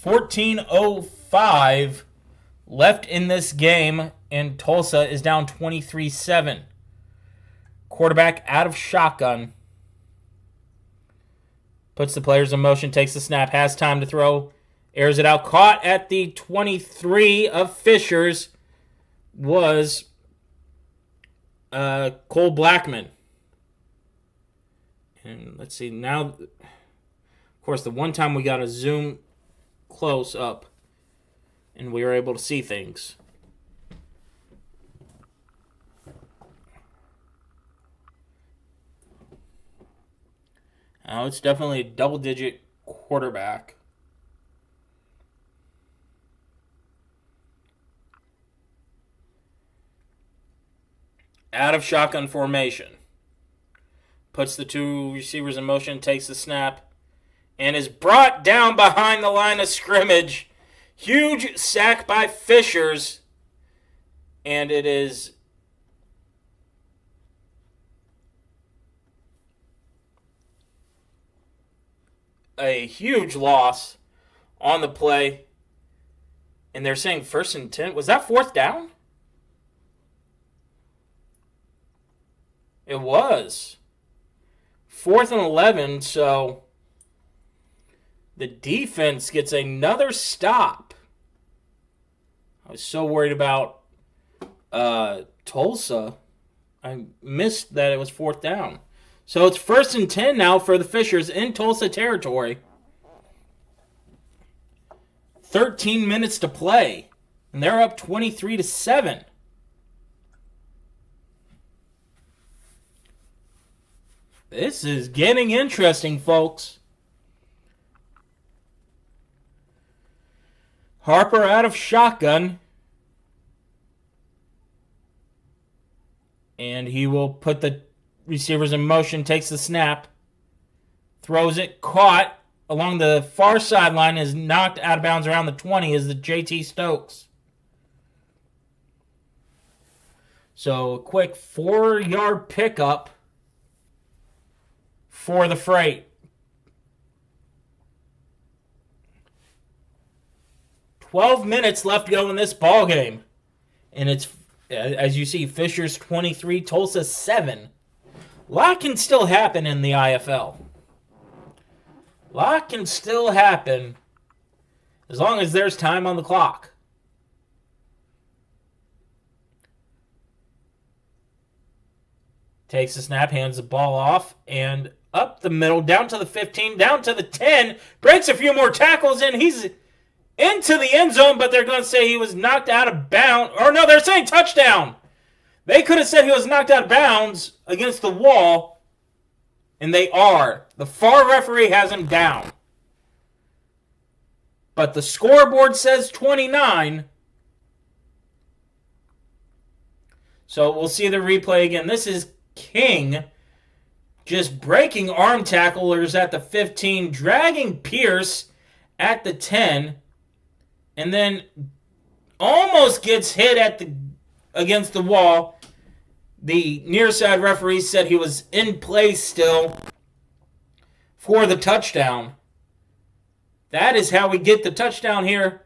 14:05 left in this game, and Tulsa is down 23-7. Quarterback out of shotgun. Puts the players in motion, takes the snap, has time to throw, airs it out. Caught at the 23 of Fishers was Cole Blackman. And let's see, now, of course, the one time we got a zoom close up and we were able to see things. Now it's definitely a double-digit quarterback. Out of shotgun formation. Puts the two receivers in motion, takes the snap, and is brought down behind the line of scrimmage. Huge sack by Fishers. And it is a huge loss on the play. And they're saying 1st and 10. Was that 4th down? It was. 4th and 11, so the defense gets another stop. I was so worried about Tulsa. I missed that it was 4th down. So it's 1st and 10 now for the Fishers in Tulsa territory. 13 minutes to play, and they're up 23-7. This is getting interesting, folks. Harper out of shotgun. And he will put the receivers in motion, takes the snap, throws it, caught along the far sideline, is knocked out of bounds around the 20 is the JT Stokes. So a quick 4-yard pickup for the Freight. 12 minutes left to go in this ball game. And it's, as you see, Fishers 23, Tulsa 7. A lot can still happen in the IFL. A lot can still happen as long as there's time on the clock. Takes the snap, hands the ball off, and up the middle, down to the 15, down to the 10. Breaks a few more tackles, and he's into the end zone, but they're going to say he was knocked out of bounds. Or no, they're saying touchdown. They could have said he was knocked out of bounds against the wall, and they are. The far referee has him down. But the scoreboard says 29. So we'll see the replay again. This is King just breaking arm tacklers at the 15, dragging Pierce at the 10, and then almost gets hit against the wall. The near side referee said he was in place still for the touchdown. That is how we get the touchdown here.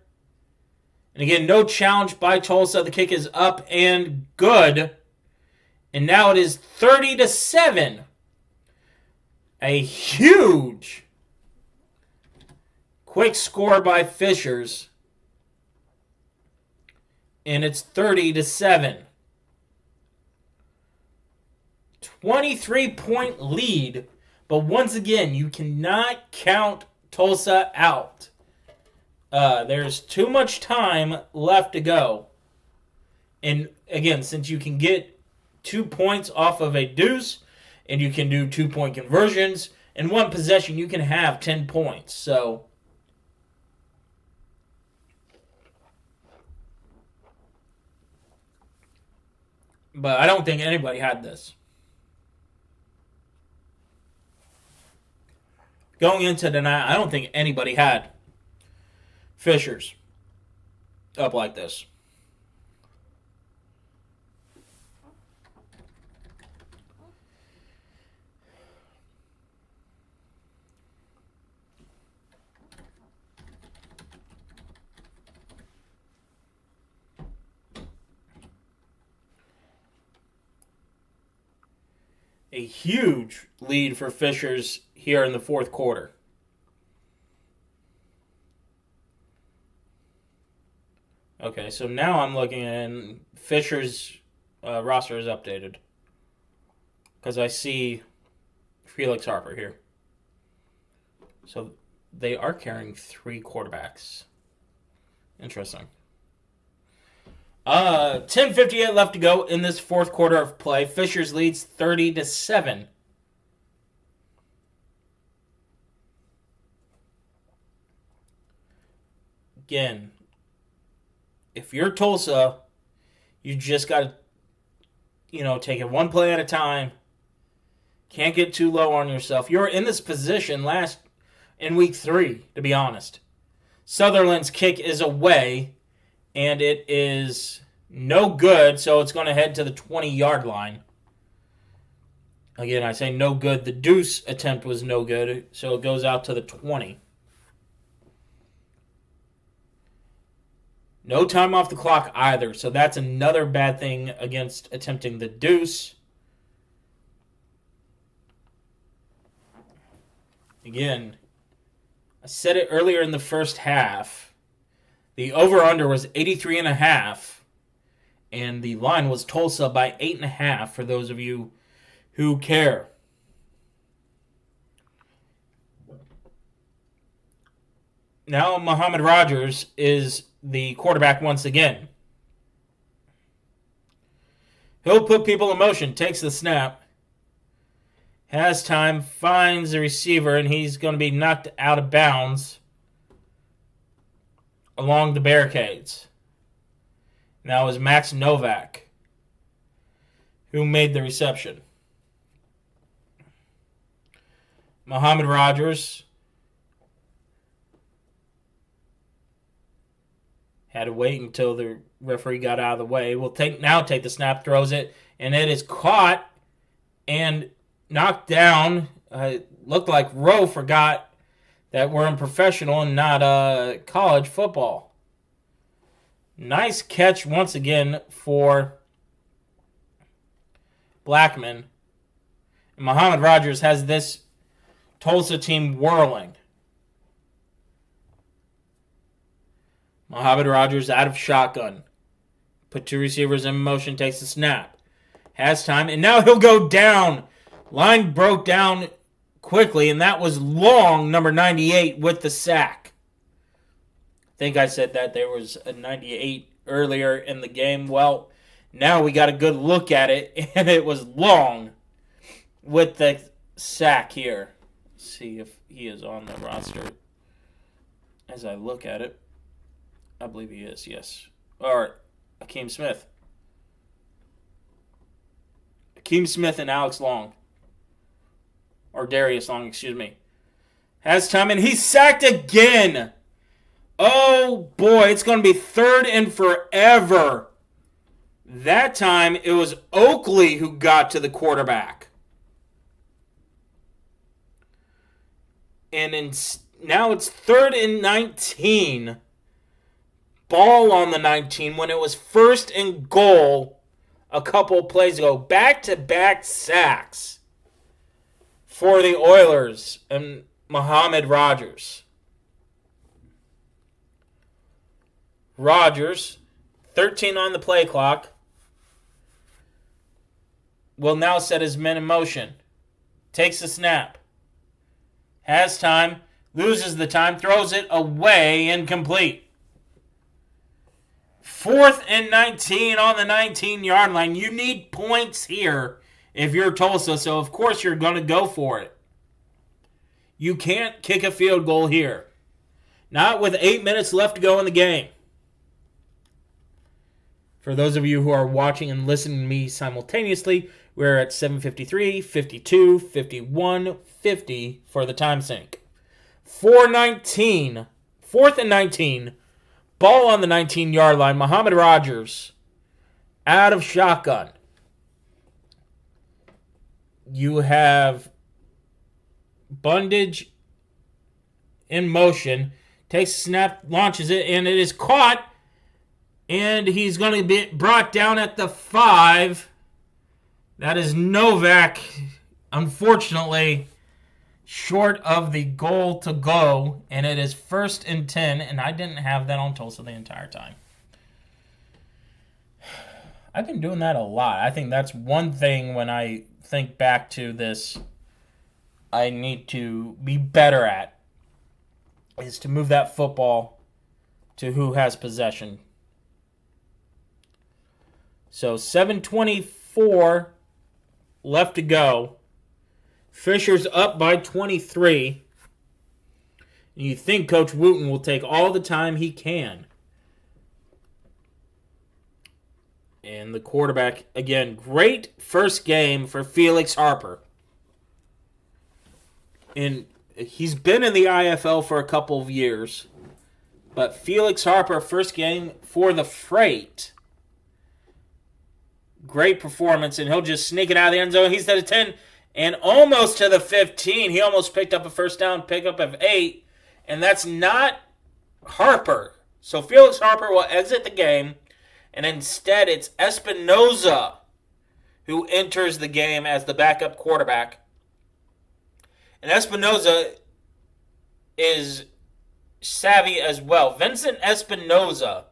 And again, no challenge by Tulsa. The kick is up and good. And now it is 30-7. A huge quick score by Fishers. And it's 30-7. 23-point lead. But once again, you cannot count Tulsa out. There's too much time left to go. And again, since you can get 2 points off of a deuce, and you can do 2-point conversions, in one possession you can have 10 points. So, but I don't think anybody had this. Going into tonight, I don't think anybody had Fishers up like this. a huge lead for Fishers here in the fourth quarter. Okay, so now I'm looking and Fisher's roster is updated. Because I see Felix Harper here. So they are carrying 3 quarterbacks. Interesting. 10:58 left to go in this fourth quarter of play. Fishers leads 30-7. Again, if you're Tulsa, you just got to, take it one play at a time. Can't get too low on yourself. You're in this position in week 3, to be honest. Sutherland's kick is away, and it is no good, so it's going to head to the 20-yard line. Again, I say no good. The deuce attempt was no good, so it goes out to the 20. No time off the clock either, so that's another bad thing against attempting the deuce. Again, I said it earlier in the first half. The over-under was 83.5, and the line was Tulsa by 8.5 for those of you who care. Now Muhammad Rogers is the quarterback once again. He'll put people in motion, takes the snap, has time, finds the receiver, and he's going to be knocked out of bounds along the barricades. Now is Max Novak, who made the reception. Muhammad Rogers had to wait until the referee got out of the way. Will take the snap, throws it, and it is caught and knocked down. Looked like Rowe forgot that we're in professional and not college football. Nice catch once again for Blackman. And Muhammad Rogers has this Tulsa team whirling. Muhammad Rogers out of shotgun. Put 2 receivers in motion, takes the snap. Has time, and now he'll go down. Line broke down quickly, and that was Long, number 98, with the sack. I think I said that there was a 98 earlier in the game. Well, now we got a good look at it, and it was Long with the sack here. Let's see if he is on the roster as I look at it. I believe he is, yes. Or Akeem Smith. Akeem Smith and Alex Long. Or Darius Long, excuse me. Has time, and he's sacked again. Oh, boy, it's going to be 3rd and forever. That time, it was Oakley who got to the quarterback. And now it's 3rd and 19. Ball on the 19 when it was 1st and goal a couple plays ago. Back-to-back sacks for the Oilers and Muhammad Rogers. Rogers, 13 on the play clock, will now set his men in motion. Takes the snap. Has time. Loses the time. Throws it away. Incomplete. 4th and 19 on the 19-yard line. You need points here if you're Tulsa, so of course you're going to go for it. You can't kick a field goal here. Not with 8 minutes left to go in the game. For those of you who are watching and listening to me simultaneously, we're at 7:53, 52, 51, 50 for the time sync. 4:19, 4th and 19, ball on the 19-yard line. Muhammad Rogers out of shotgun. You have Bundage in motion. Takes a snap, launches it, and it is caught. And he's going to be brought down at the 5. That is Novak unfortunately, short of the goal to go, and it is 1st and 10, and I didn't have that on Tulsa the entire time. I've been doing that a lot. I think that's one thing when I think back to this I need to be better at, is to move that football to who has possession. So 7:24 left to go. Fisher's up by 23. And you think Coach Wooten will take all the time he can. And the quarterback, again, great first game for Felix Harper. And he's been in the IFL for a couple of years. But Felix Harper, first game for the Freight. Great performance, and he'll just sneak it out of the end zone. He's at a 10 and almost to the 15. He almost picked up a first down, pickup of 8. And that's not Harper. So Felix Harper will exit the game. And instead, it's Espinoza who enters the game as the backup quarterback. And Espinoza is savvy as well. Vincent Espinoza.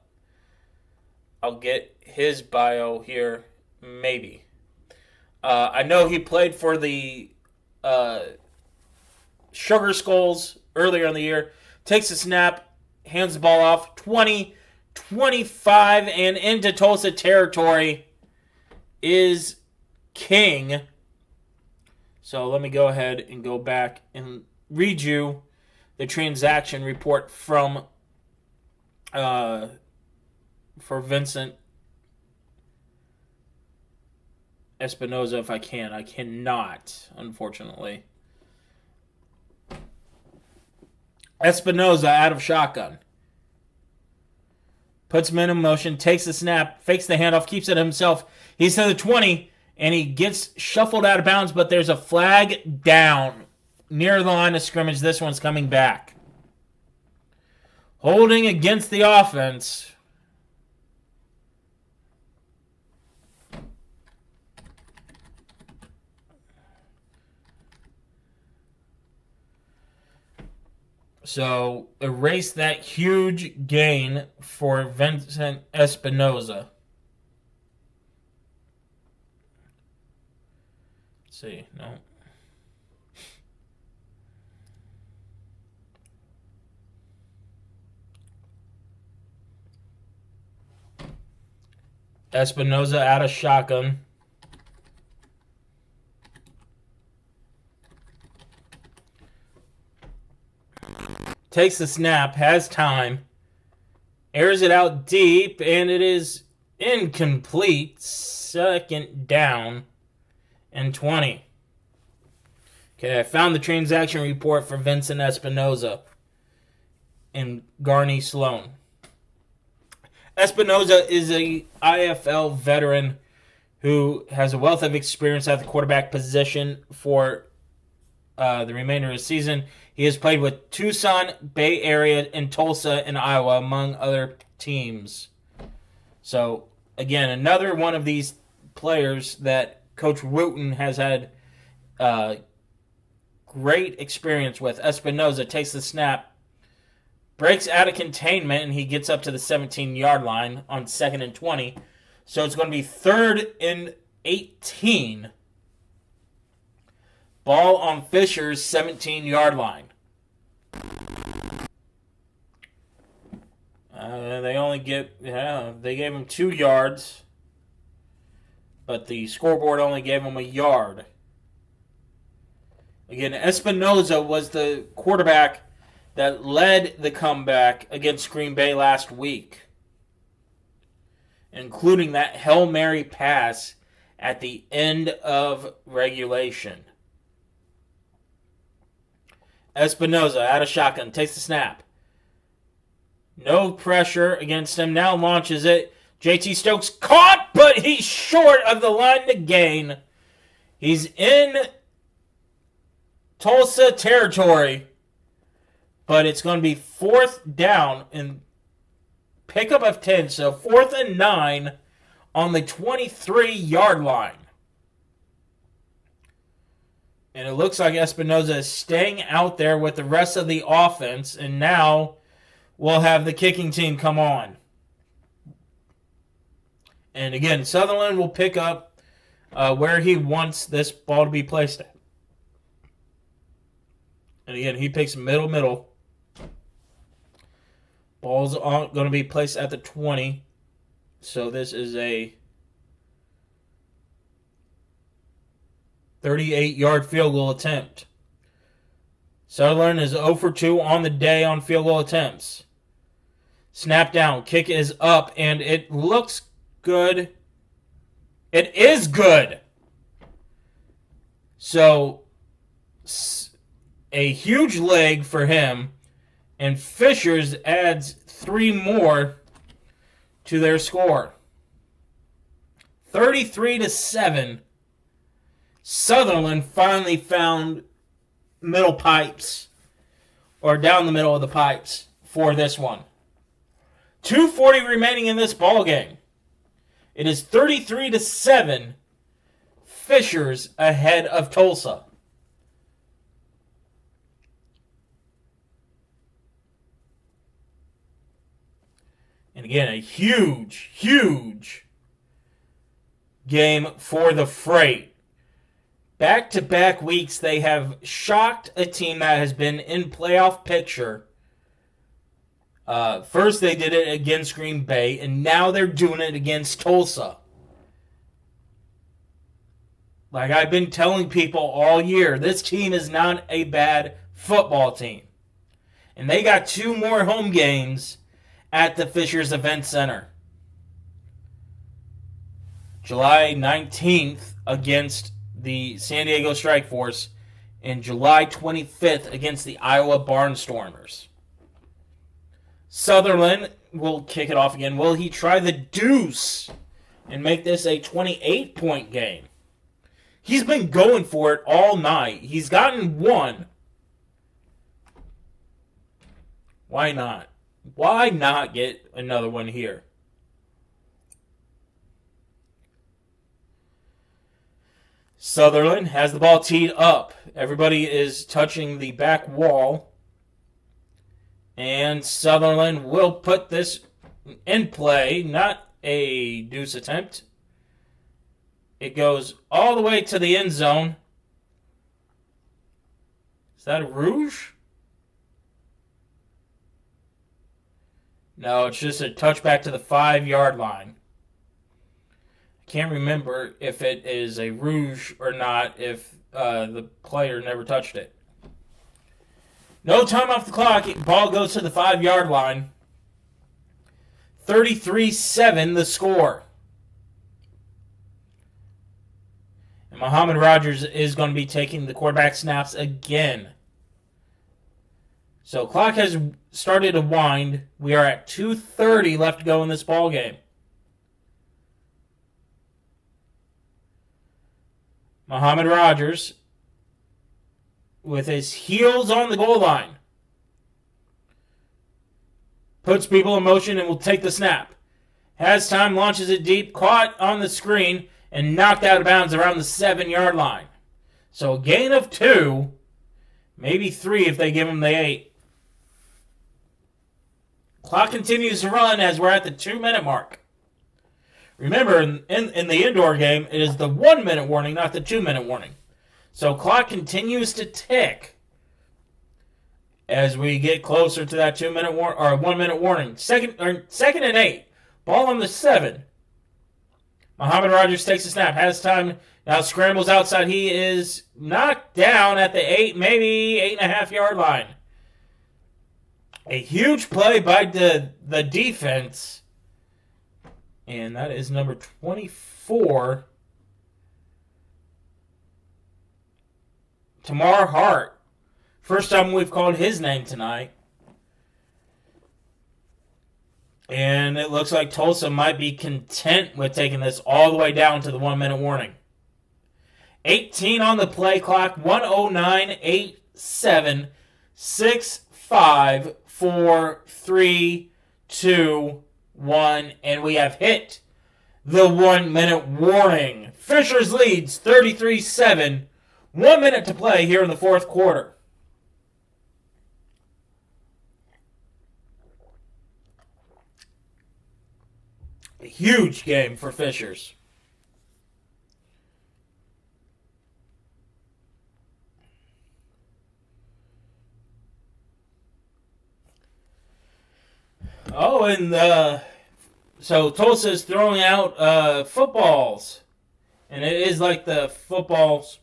I'll get his bio here, maybe. I know he played for the Sugar Skulls earlier in the year. Takes a snap, hands the ball off, 20, 25, and into Tulsa territory is King. So let me go ahead and go back and read you the transaction report from for Vincent Espinoza if I can. I cannot, unfortunately. Espinoza out of shotgun. Puts men in motion, takes the snap, fakes the handoff, keeps it himself. He's to the 20, and he gets shuffled out of bounds, but there's a flag down near the line of scrimmage. This one's coming back. Holding against the offense. So, erase that huge gain for Vincent Espinoza. Let's see, no. Espinoza out of shotgun. Takes the snap, has time, airs it out deep, and it is incomplete. 2nd down and 20. Okay, I found the transaction report for Vincent Espinoza and Garney Sloan. Espinoza is a IFL veteran who has a wealth of experience at the quarterback position for the remainder of the season. He has played with Tucson, Bay Area, and Tulsa in Iowa, among other teams. So, again, another one of these players that Coach Wooten has had great experience with. Espinoza takes the snap, breaks out of containment, and he gets up to the 17-yard line on 2nd and 20. So it's going to be 3rd and 18. Ball on Fisher's 17-yard line. They gave him 2 yards, but the scoreboard only gave him a yard. Again, Espinoza was the quarterback that led the comeback against Green Bay last week, including that Hail Mary pass at the end of regulation. Espinoza out of shotgun, takes the snap. No pressure against him, now launches it. JT Stokes caught, but he's short of the line to gain. He's in Tulsa territory, but it's going to be 4th down and pickup of 10, so 4th and 9 on the 23-yard line. And it looks like Espinoza is staying out there with the rest of the offense. And now we'll have the kicking team come on. And again, Sutherland will pick up where he wants this ball to be placed at. And again, he picks middle. Ball's going to be placed at the 20. So this is a 38-yard field goal attempt. Sutherland is 0 for 2 on the day on field goal attempts. Snap down. Kick is up, and it looks good. It is good. So, a huge leg for him, and Fishers adds 3 more to their score. 33-7. Sutherland finally found middle pipes, or down the middle of the pipes for this one. 2:40 remaining in this ball game. It is 33-7. Fishers ahead of Tulsa. And again, a huge game for the Freight. Back-to-back weeks, they have shocked a team that has been in playoff picture. First, they did it against Green Bay, and now they're doing it against Tulsa. Like I've been telling people all year, this team is not a bad football team. And they got 2 more home games at the Fishers Event Center. July 19th against the San Diego Strike Force, and July 25th against the Iowa Barnstormers. Sutherland will kick it off again. Will he try the deuce and make this a 28-point game? He's been going for it all night. He's gotten 1. Why not? Why not get another one here? Sutherland has the ball teed up. Everybody is touching the back wall. And Sutherland will put this in play. Not a deuce attempt. It goes all the way to the end zone. Is that a rouge? No, it's just a touchback to the 5-yard line. Can't remember if it is a rouge or not, if the player never touched it. No time off the clock. Ball goes to the 5-yard line. 33-7 the score. And Muhammad Rogers is going to be taking the quarterback snaps again. So clock has started to wind. We are at 2:30 left to go in this ball game. Muhammad Rogers with his heels on the goal line. Puts people in motion and will take the snap. Has time, launches it deep, caught on the screen, and knocked out of bounds around the 7-yard line. So a gain of 2, maybe 3 if they give him the 8. Clock continues to run as we're at the 2-minute mark. Remember, in the indoor game, it is the 1-minute warning, not the 2-minute warning. So clock continues to tick as we get closer to that 2-minute or 1-minute warning. Second and 8. Ball on the 7. Muhammad Rogers takes a snap, has time, now scrambles outside. He is knocked down at the 8, maybe 8.5-yard line. A huge play by the defense. And that is number 24, Tamar Hart. First time we've called his name tonight. And it looks like Tulsa might be content with taking this all the way down to the 1-minute warning. 18 on the play clock. 109, 8, 7, 6, 5, 4, 3, 2, 1. And we have hit the 1-minute warning. Fishers leads 33-7 1 minute to play here in the fourth quarter. A huge game for Fishers. Oh, and so Tulsa is throwing out footballs. And it is like the footballs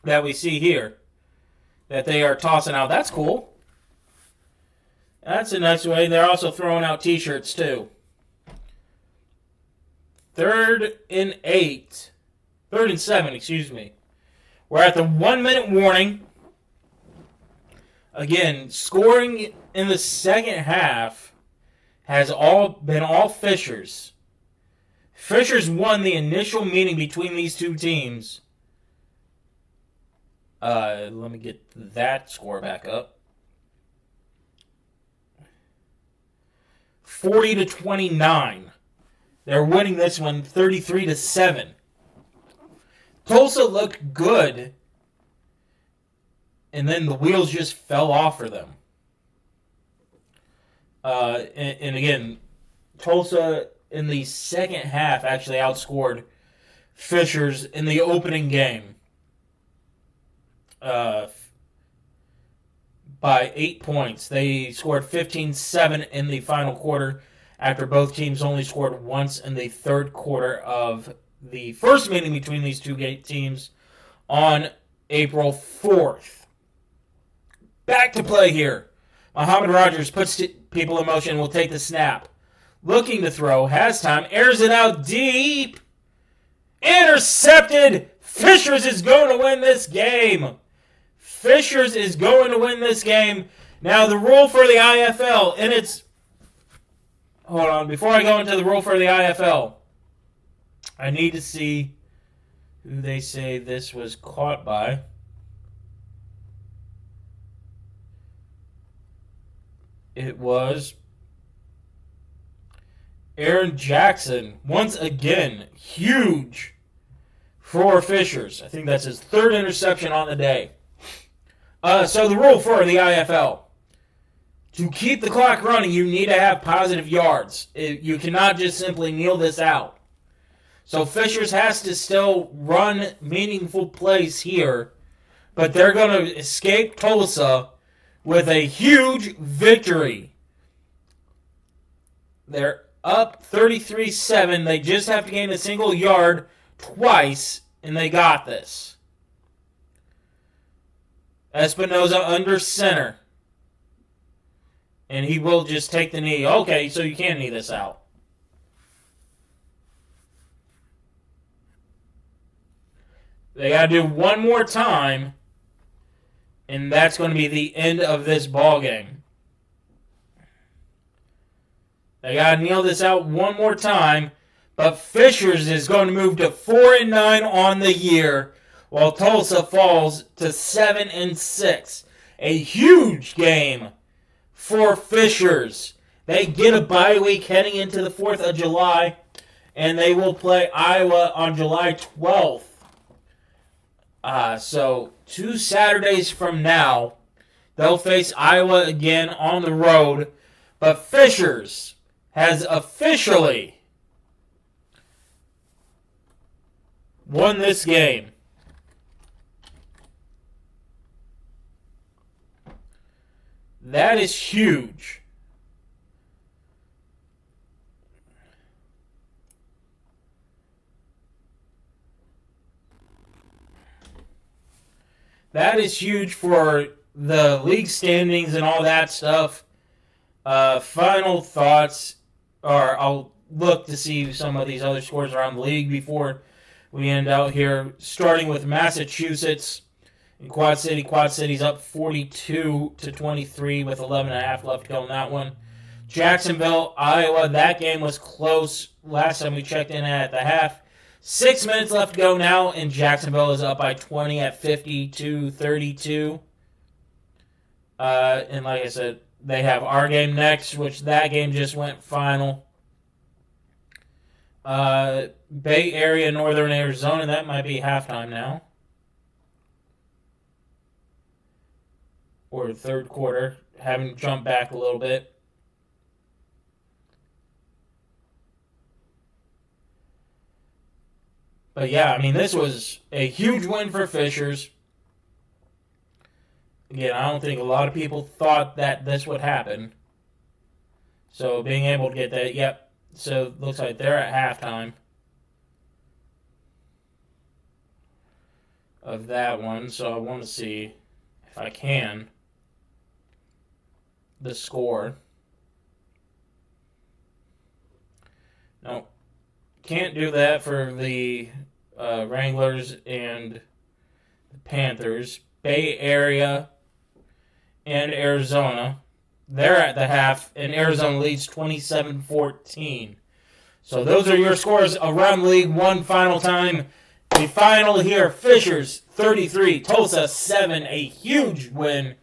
that we see here that they are tossing out. That's cool. That's a nice way. They're also throwing out T-shirts, too. 3rd and 7, excuse me. We're at the 1 minute warning. Again, scoring in the second half has been all Fishers. Fishers won the initial meeting between these two teams. Let me get that score back up. 40-29. They're winning this one 33-7. Tulsa looked good, and then the wheels just fell off for them. And again, Tulsa in the second half actually outscored Fishers in the opening game by 8 points. They scored 15-7 in the final quarter after both teams only scored once in the third quarter of the first meeting between these two teams on April 4th. Back to play here. Muhammad Rogers puts people in motion, will take the snap. Looking to throw, has time, airs it out deep. Intercepted! Fishers is going to win this game. Fishers is going to win this game. Now, the rule for the IFL, and it's... Hold on, before I go into the rule for the IFL, I need to see who they say this was caught by. It was Aaron Jackson. Once again, huge for Fishers. I think that's his 3rd interception on the day. So the rule for the IFL. To keep the clock running, you need to have positive yards. You cannot just simply kneel this out. So Fishers has to still run meaningful plays here, but they're going to escape Tulsa with a huge victory. They're up 33-7. They just have to gain a single yard twice, and they got this. Espinoza under center. And he will just take the knee. Okay, so you can knee this out. They got to do one more time, and that's going to be the end of this ball game. They got to kneel this out one more time, but Fishers is going to move to 4-9 on the year, while Tulsa falls to 7-6. A huge game for Fishers. They get a bye week heading into the 4th of July, and they will play Iowa on July 12th. So 2 Saturdays from now, they'll face Iowa again on the road, but Fishers has officially won this game. That is huge. That is huge for the league standings and all that stuff. Final thoughts, or I'll look to see some of these other scores around the league before we end out here. Starting with Massachusetts in Quad City. Quad City's up 42-23 with 11.5 left to go in that one. Jacksonville, Iowa. That game was close last time we checked in at the half. 6 minutes left to go now, and Jacksonville is up by 20 at 52-32. And like I said, they have our game next, which that game just went final. Bay Area, Northern Arizona, that might be halftime now. or third quarter, having jumped back a little bit. But yeah, I mean, this was a huge win for Fishers. Again, I don't think a lot of people thought that this would happen. So being able to get that, yep. So it looks like they're at halftime of that one. So I want to see if I can the score. No, can't do that for the Wranglers and the Panthers. Bay Area and Arizona. They're at the half, and Arizona leads 27-14. So those are your scores around League One final time. The final here, Fishers 33, Tulsa 7, a huge win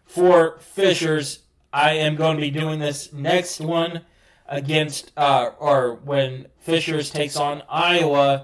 for Fishers. I am going to be doing this next one against, or when Fishers takes on Iowa